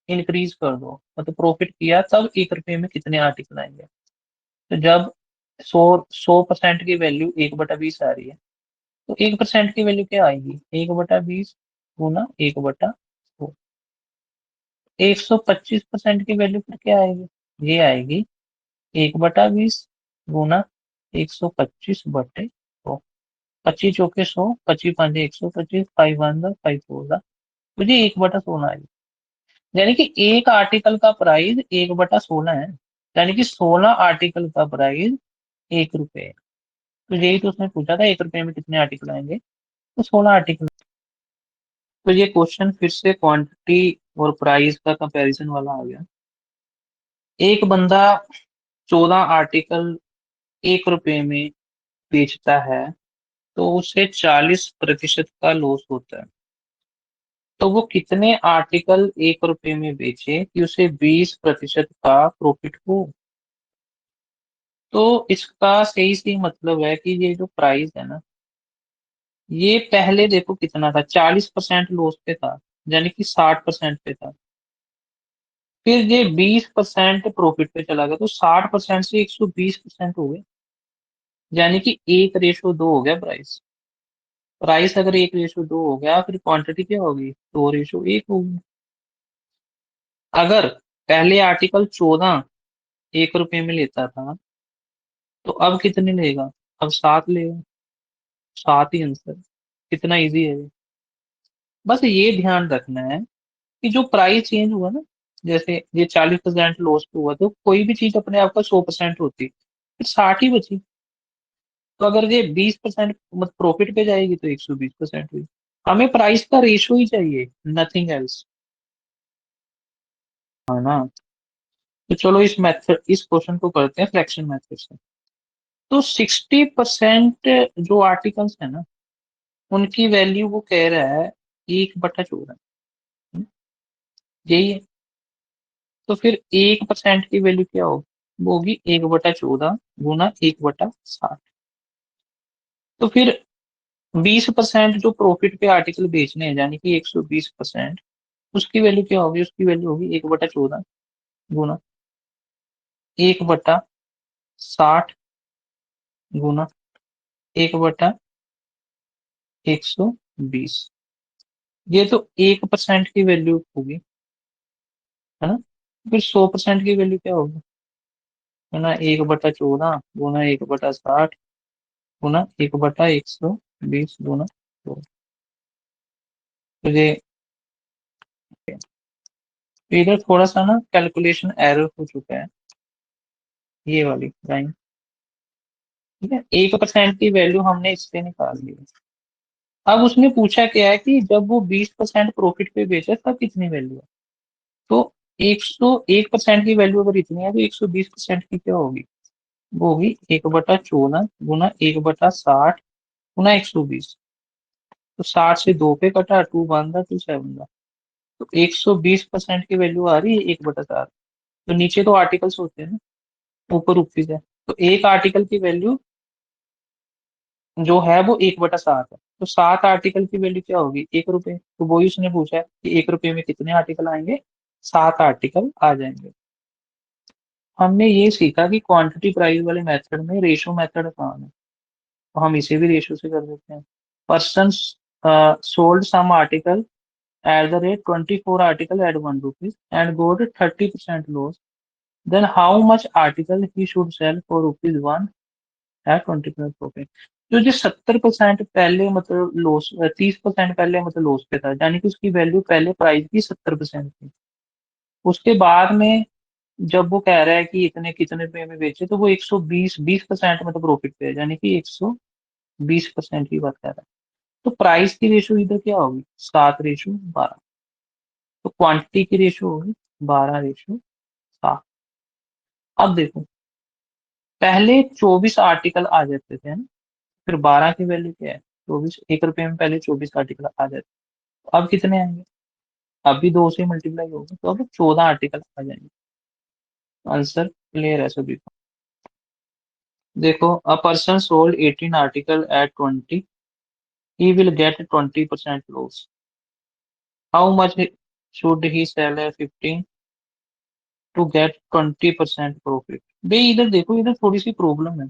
A: इंक्रीज कर दो, मतलब प्रॉफिट किया तब 1 रुपए में कितने आर्टिकल आएंगे। तो जब 100% की वैल्यू 1/20 आ रही है, तो 1% की वैल्यू क्या आएगी, 1/20 गुना 1/100। 125% की वैल्यू फिर क्या आएगी, ये आएगी 1/20 गुना 125/100। 25 चौके 100, 25 5 125, 5 1 5 4, मुझे 1/16 आएगी। यानी कि एक आर्टिकल का प्राइस 1/16 है, यानी कि 16 आर्टिकल का प्राइस 1 रुपए है। तो यही तो उसने पूछा था, 1 रुपए में कितने आर्टिकल आएंगे, तो 16 आर्टिकल। तो ये क्वेश्चन फिर से क्वांटिटी और प्राइस का कंपैरिजन वाला आ गया। एक बंदा 14 आर्टिकल 1 रुपए में बेचता है, तो उसे 40% का लॉस होता है। तो वो कितने आर्टिकल 1 रुपए में बेचे कि उसे 20% का प्रॉफिट हो। तो इसका सही सही मतलब है कि ये जो प्राइस है ना, ये पहले देखो कितना था, 40% लॉस पे था, यानी कि 60% पे था। फिर ये 20% प्रॉफिट पे चला गया, तो 60% से 120% हो गए, यानी कि 1:2 हो गया प्राइस। प्राइस अगर 1:2 हो गया, फिर क्वांटिटी क्या होगी, 2:1 होगी। अगर पहले आर्टिकल 14 1 रुपए में लेता था, तो अब कितने लेगा, अब 7 लेगा। 7 ही आंसर। कितना इजी है ये। बस ये ध्यान रखना है कि जो प्राइस चेंज हुआ ना, जैसे ये 40% लॉस पे हुआ, तो कोई भी चीज अपने आप का 100% होती, फिर 60 ही बची। तो अगर ये 20% मतलब प्रॉफिट पे जाएगी तो 120% हुई। हमें प्राइस का रेशो ही चाहिए, नथिंग एल्स, है ना। तो चलो इस मेथड, इस क्वेश्चन को करते हैं फ्रैक्शन मेथड से। तो 60% जो आर्टिकल्स है ना, उनकी वैल्यू वो कह रहा है 1/14। यही है। तो फिर 1% की वैल्यू क्या होगी, वो होगी 1/14 गुना 1/60। तो फिर 20% जो प्रॉफिट पे आर्टिकल बेचने हैं, यानी कि 120%, उसकी वैल्यू क्या होगी, उसकी वैल्यू होगी 1/14 गुना 1/60 गुना 1/120। ये तो 1% की वैल्यू होगी, है ना। फिर 100% की वैल्यू क्या होगी, है ना, 1/14 गुना 1/60 गुना 1/120 गुना 100। तो ये, तो इधर थोड़ा सा ना कैलकुलेशन एरर हो चुका है, ये वाली लाइन। ठीक है, 1% की वैल्यू हमने इससे निकाल ली। अब उसने पूछा क्या है कि जब वो 20% प्रॉफिट पे बेचे तब कितनी वैल्यू है। तो 101% की वैल्यू अगर इतनी है, तो 120% की क्या होगी, वो होगी 1/14 गुना 1/60 गुना 120। तो 60 से 2 पे कटा, 2 वन 2 7। तो 120% की वैल्यू आ रही है 1/4। तो नीचे तो आर्टिकल्स होते हैं ना, ऊपर रुपीज है, तो एक आर्टिकल की वैल्यू जो है वो 1/7 है। तो 7 आर्टिकल की वैल्यू क्या होगी, 1 रुपए। तो वही उसने पूछा है कि 1 रुपए में कितने आर्टिकल आएंगे, 7 आर्टिकल आ जाएंगे। हमने ये सीखा कि क्वांटिटी प्राइस वाले मेथड में रेशो मेथड कहाँ है, तो हम इसे भी रेशो से कर देते हैं। Person sold some article at the rate 24 article at 1 rupees and got 30% loss, then how much article he should sell for rupees 1 at 20% profit। तो जो 70% पहले मतलब लॉस, 30% पहले मतलब लॉस पे था, यानी कि उसकी वैल्यू पहले प्राइस की 70% थी। उसके बाद में जब वो कह रहा है कि इतने कितने रुपए में बेचे, तो वो 120% मतलब प्रॉफिट पे है, यानी कि 120% की बात कर रहा है। तो प्राइस की रेशो इधर क्या होगी, 7/12। तो क्वांटिटी की रेशो होगी 12/7। अब देखो, पहले 24 आर्टिकल आ जाते थे ना, फिर 12 की वैल्यू क्या है, 24। 1 रुपए में पहले 24 आर्टिकल आ जाते थे, तो अब कितने आएंगे, अब भी 2 से मल्टीप्लाई होगा, तो अब 14 आर्टिकल आ जाएंगे। आंसर क्लियर है सभी को। देखो, a person sold 18 article at 20, he will get 20% loss, how much should he sell at 15 to get 20% profit. भाई इधर देखो, इधर थोड़ी सी प्रॉब्लम है।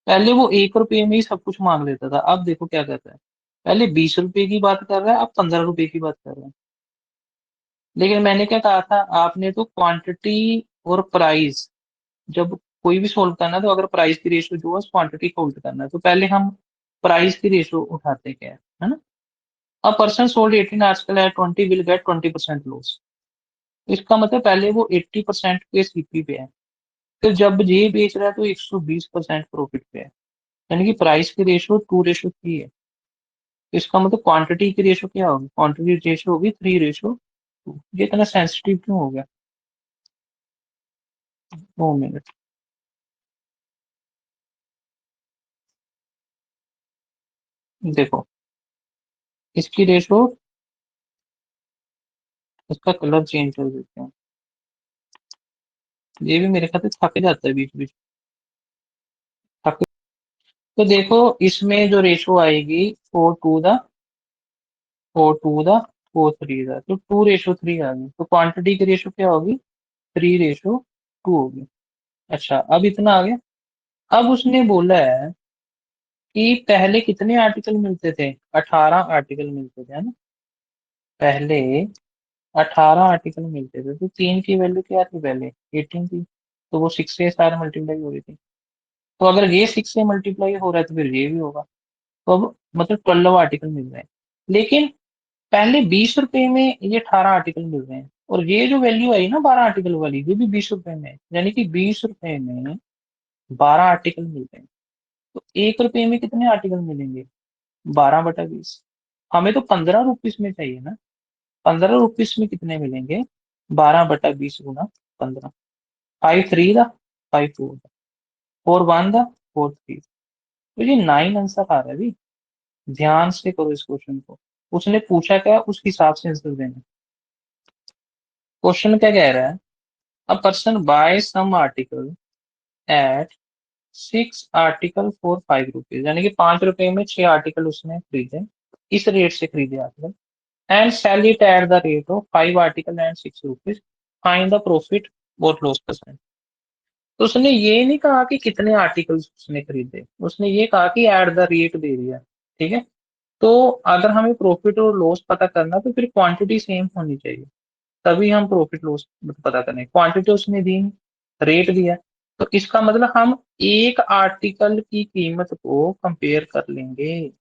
A: पहले वो 1 रुपए में ही सब कुछ मांग लेता था, अब देखो क्या करता है, पहले 20 रुपए की बात कर रहा है, अब 15 रुपए की बात कर रहा है। लेकिन मैंने क्या कहा था, आपने तो क्वांटिटी और प्राइस, जब कोई भी सोल्व करना है तो अगर प्राइस की रेशियो जो है क्वांटिटी को उल्ट करना है, तो पहले हम प्राइस की रेशियो उठाते क्या है ना। A person sold 18 article at 20 will get 20% loss. इसका मतलब पहले वो 80% के सीपी पे है, फिर जब ये बेच रहा है तो 120% प्रॉफिट पे है, यानी कि प्राइस की रेशियो 2/3 है। तो इसका मतलब क्वांटिटी की रेशो क्या होगी, क्वांटिटी रेशो होगी 3/2। ये इतना सेंसिटिव क्यों हो गया, 2 मिनट। देखो, इसकी रेशो, इसका कलर चेंज कर देते हैं, ये भी मेरे ख्याल से थक जाता है बीच बीच, थक। तो देखो, इसमें जो रेशो आएगी 4 टू द 4 3 तो 2/3 आ गई, तो क्वांटिटी की रेशो क्या होगी, 3/2 होगी। अच्छा, अब इतना आ गया। अब उसने बोला है कि पहले कितने आर्टिकल मिलते थे, 18 आर्टिकल मिलते थे, है ना। पहले 18 आर्टिकल मिलते थे, तो 3 की वैल्यू क्या थी पहले, 18 थी, तो वो 6 से सारे मल्टीप्लाई हो रही थी। तो अगर ये 6 से मल्टीप्लाई हो रहा है तो फिर ये भी होगा। तो अब मतलब 12 आर्टिकल मिल रहे हैं। लेकिन पहले 20 रुपए में ये 18 आर्टिकल मिल रहे हैं, और ये जो वैल्यू आई ना 12 आर्टिकल वाली, ये भी 20 रुपए में है, यानी कि 20 रुपए में 12 आर्टिकल मिल रहे हैं। तो 1 रुपए में कितने आर्टिकल मिलेंगे, 12/20। हमें तो 15 रुपीज में चाहिए ना, 15 रुपीज में कितने मिलेंगे, 12/20 गुना 15। 5 3 द 5 4 4 1 द 4 3। तो ये 9 आंसर आ रहा है भी। ध्यान से करो इस क्वेश्चन को, उसने पूछा क्या उस हिसाब से आंसर देना। क्वेश्चन क्या कह रहा है, a person buy some article at 6 article for 5 rupees, यानी कि 5 रुपए में 6 आर्टिकल उसने खरीदे, इस रेट से खरीदे article, and sell it at the rate of 5 article and 6 rupees, find the profit और loss percent। तो उसने ये नहीं कहा कि कितने आर्टिकल्स उसने खरीदे, उसने ये कहा कि एट द रेट दे दिया। ठीक है। तो अगर हमें प्रॉफिट और लॉस पता करना तो फिर क्वांटिटी सेम होनी चाहिए, तभी हम प्रॉफिट लॉस पता करें। क्वांटिटी उसने दी, रेट दिया, तो इसका मतलब हम एक आर्टिकल की कीमत को कंपेयर कर लेंगे,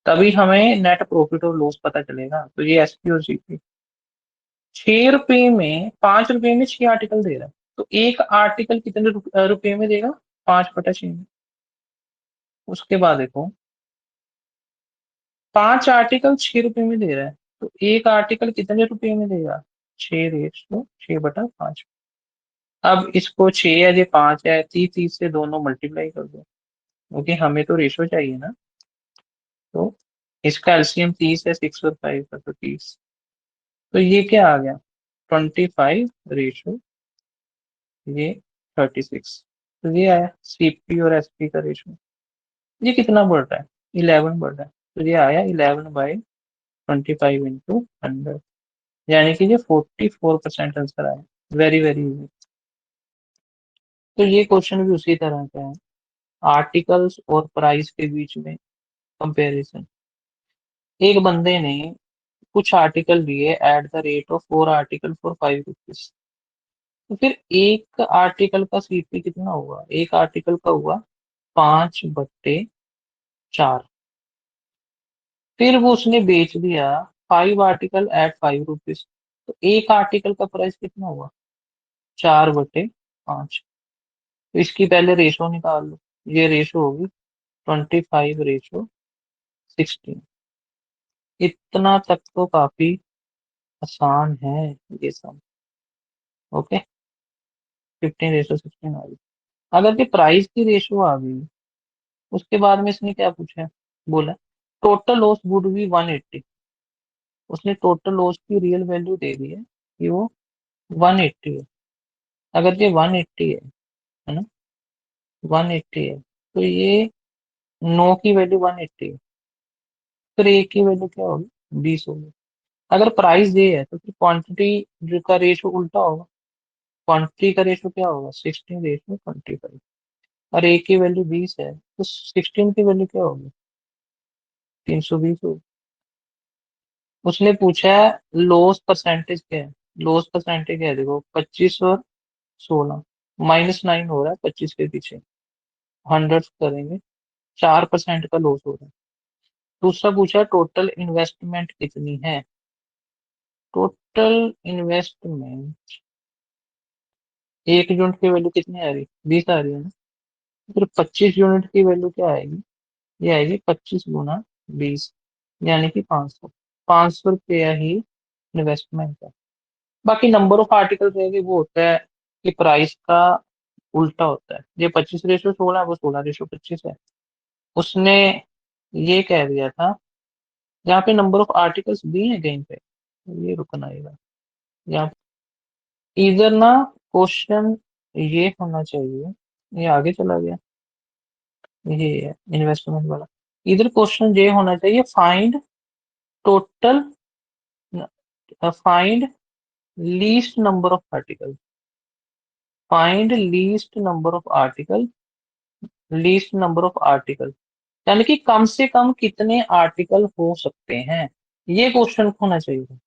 A: तभी हमें नेट प्रॉफिट और लॉस पता चलेगा। तो ये एसपी और जीपी, 6 रुपए में 5 रुपए में 6 आर्टिकल दे रहा है, तो एक आर्टिकल कितने रुपए में देगा, 5/6 में। उसके बाद देखो, 5 आर्टिकल 6 रुपए में दे रहा है, तो एक आर्टिकल कितने रुपए में देगा, 6/6/5। अब इसको 6 है, ये 5 है, 30 से दोनों मल्टीप्लाई कर दो, क्योंकि हमें तो रेशो चाहिए ना। तो इसका एलसीएम 30 है, 6 और 5 का, तो 30। तो ये क्या आ गया, 25/6। ये 36। तो ये आया सीपी और एसपी का रेशो। ये कितना बढ़ रहा है? 11 बढ़ रहा है। तो ये आया 11/25 × 100, यानी कि ये 44% आंसर आया। Very very easy. तो ये क्वेश्चन भी उसी तरह का है, आर्टिकल्स और प्राइस के बीच में कंपैरिजन। एक बंदे ने कुछ आर्टिकल लिए eight the rate of 4 article for 5 rupees. तो फिर एक आर्टिकल का सीपी कितना हुआ? एक आर्टिकल का हुआ 5/4। फिर वो उसने बेच दिया 5 आर्टिकल एट 5 रुपीज। तो एक आर्टिकल का प्राइस कितना हुआ? 4/5। तो इसकी पहले रेशो निकाल लो। ये रेशो होगी 25/16। इतना तक तो काफी आसान है ये सब। ओके, 15/16 आ गई। अगर कि प्राइस की रेशो आ गई, उसके बाद में इसने क्या पूछा है? बोला टोटल लॉस वुड बी 180। उसने टोटल लॉस की रियल वैल्यू दे दी है कि वो 180 है। अगर ये 180 है ना, 180 है, तो ये नो की वैल्यू 180 है। फिर ए की वैल्यू क्या होगी? 20 होगी। अगर प्राइस ये है तो फिर क्वांटिटी का रेशो उल्टा होगा। क्वांटिटी का रेशो क्या होगा? 16/25। और ए की वैल्यू 20 है तो 16 की वैल्यू क्या होगी? 320 होगी। उसने पूछा है लॉस परसेंटेज क्या है। लॉस परसेंटेज क्या है? देखो 25 और 16, -9 हो रहा है 25 के पीछे। 100 करेंगे, 4% का लॉस हो रहा है। दूसरा पूछा टोटल इन्वेस्टमेंट कितनी है। टोटल इन्वेस्टमेंट, एक यूनिट की वैल्यू कितनी आ रही? 20 आ रही है ना। फिर 25 यूनिट की वैल्यू क्या आएगी? ये आएगी 25 × 20, यानी कि 500। 500 रुपया ही इन्वेस्टमेंट है। बाकी नंबर ऑफ आर्टिकल रहेगी, वो होता है कि प्राइस का उल्टा होता है। ये 25/16 है, वो 16/25 है। उसने ये कह दिया था, यहाँ पे नंबर ऑफ आर्टिकल्स दी है कहीं पे, ये रुकना आएगा यहाँ। इधर ना क्वेश्चन ये होना चाहिए, ये आगे चला गया, ये है इन्वेस्टमेंट वाला। इधर क्वेश्चन ये होना चाहिए find total, find least number of article. Find least number of article, least number of article, यानी कि कम से कम कितने आर्टिकल हो सकते हैं, ये क्वेश्चन होना चाहिए।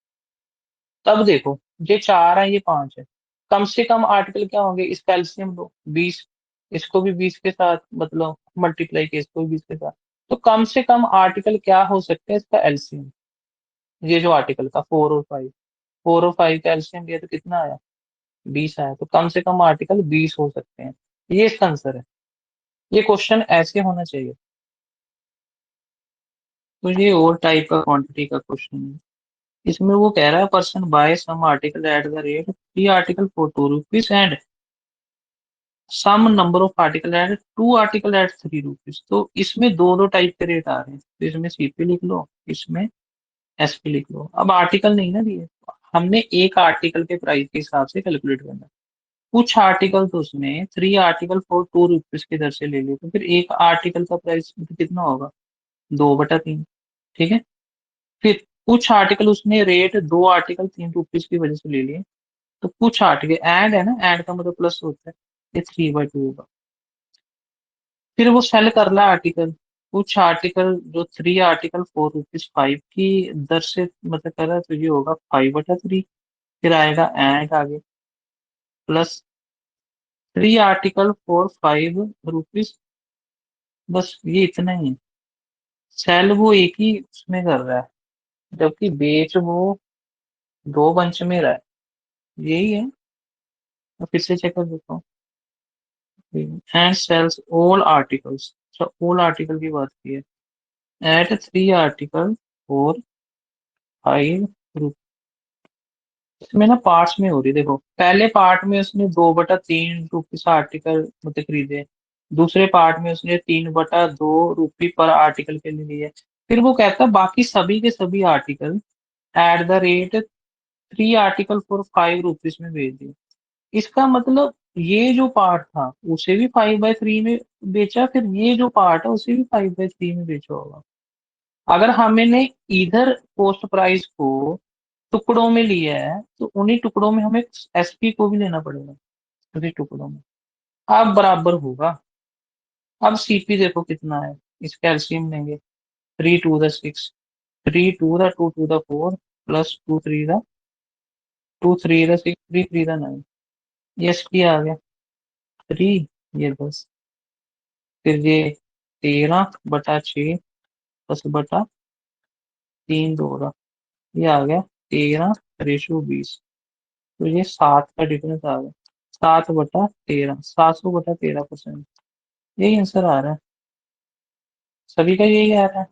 A: तब देखो, ये 4 है, ये 5 है, कम से कम आर्टिकल क्या होंगे? इसका एलसीएम लो 20, इसको भी 20 के साथ मतलब मल्टीप्लाई किया, इसको भी 20 के साथ। तो कम से कम आर्टिकल क्या हो सकते हैं इसका एलसीएम। ये जो आर्टिकल का 4 और 5, 4 और 5 का एलसीएम लिया तो कितना आया? 20 आया। तो कम से कम आर्टिकल 20 हो सकते हैं, ये इसका आंसर है। ये क्वेश्चन ऐसे होना चाहिए। तो ये और टाइप का क्वांटिटी का क्वेश्चन है। इसमें वो कह रहा है person buy some article at the rate 3 article for 2 rupees and some number of article at 2 article at 3 rupees. तो इसमें दो दो टाइप के रेट आ रहे हैं, तो इसमें सीपी लिख लो, इसमें एसपी लिख लो। अब आर्टिकल नहीं ना दिए, हमने एक आर्टिकल के प्राइस के हिसाब से कैलकुलेट करना है। कुछ आर्टिकल तो उसने 3 आर्टिकल फॉर 2 रुपीज की दर से ले लिए, तो फिर एक आर्टिकल का प्राइस कितना होगा? 2/3। ठीक है। फिर कुछ आर्टिकल उसने रेट 2 आर्टिकल 3 रुपीज की वजह से ले लिए। तो कुछ आर्टिकल एंड है ना, एंड का मतलब प्लस होता है, ये 3/2 होगा। फिर वो सेल कर रहा है आर्टिकल, कुछ आर्टिकल जो 3 आर्टिकल 4 रुपीज 5 की दर से मतलब कर रहा है, तो ये होगा 5/3। फिर आएगा एंड आगे प्लस 3 आर्टिकल 4 5 रुपीज। बस ये इतना ही है। सेल वो एक ही उसमें कर रहा है, जबकि बेच वो दो बंच में रहा है। यही है। मैं फिर से चेक कर देता हूँ। एंड सेल्स ऑल आर्टिकल्स, अच्छा ऑल आर्टिकल की बात की है, एट 3 आर्टिकल 4 5 रुपीज। इसमें ना पार्ट्स में हो रही, देखो पहले पार्ट में उसने 2/3 रुपीज आर्टिकल मतलब खरीदे, दूसरे पार्ट में उसने 3/2 रुपये पर आर्टिकल के लिए लिए। फिर वो कहता है बाकी सभी के सभी article at the rate 3 article for 5 rupees में भेज दिए। इसका मतलब ये जो पार्ट था उसे भी 5/3 में बेचा, फिर ये जो पार्ट है उसे भी 5/3 में बेचा होगा। अगर हमने इधर कॉस्ट प्राइस को टुकड़ों में लिया है तो उन्हीं टुकड़ों में हमें एसपी को भी लेना पड़ेगा, उसी टुकड़ों में। अब बराबर होगा। अब सीपी देखो कितना है, इसका एलसीएम लेंगे। 3 to the 6, 3 to the 2 to the 4 plus 2 3 the 6, 3 3 the 9। ये एसपी आ गया 3, ये 10, फिर ये 13/6 10/3 ये आ गया 13/20। तो ये 7 का डिफरेंस आ गया, 7/13, 700/13%। यही आंसर आ रहा है, सभी का यही आ रहा है।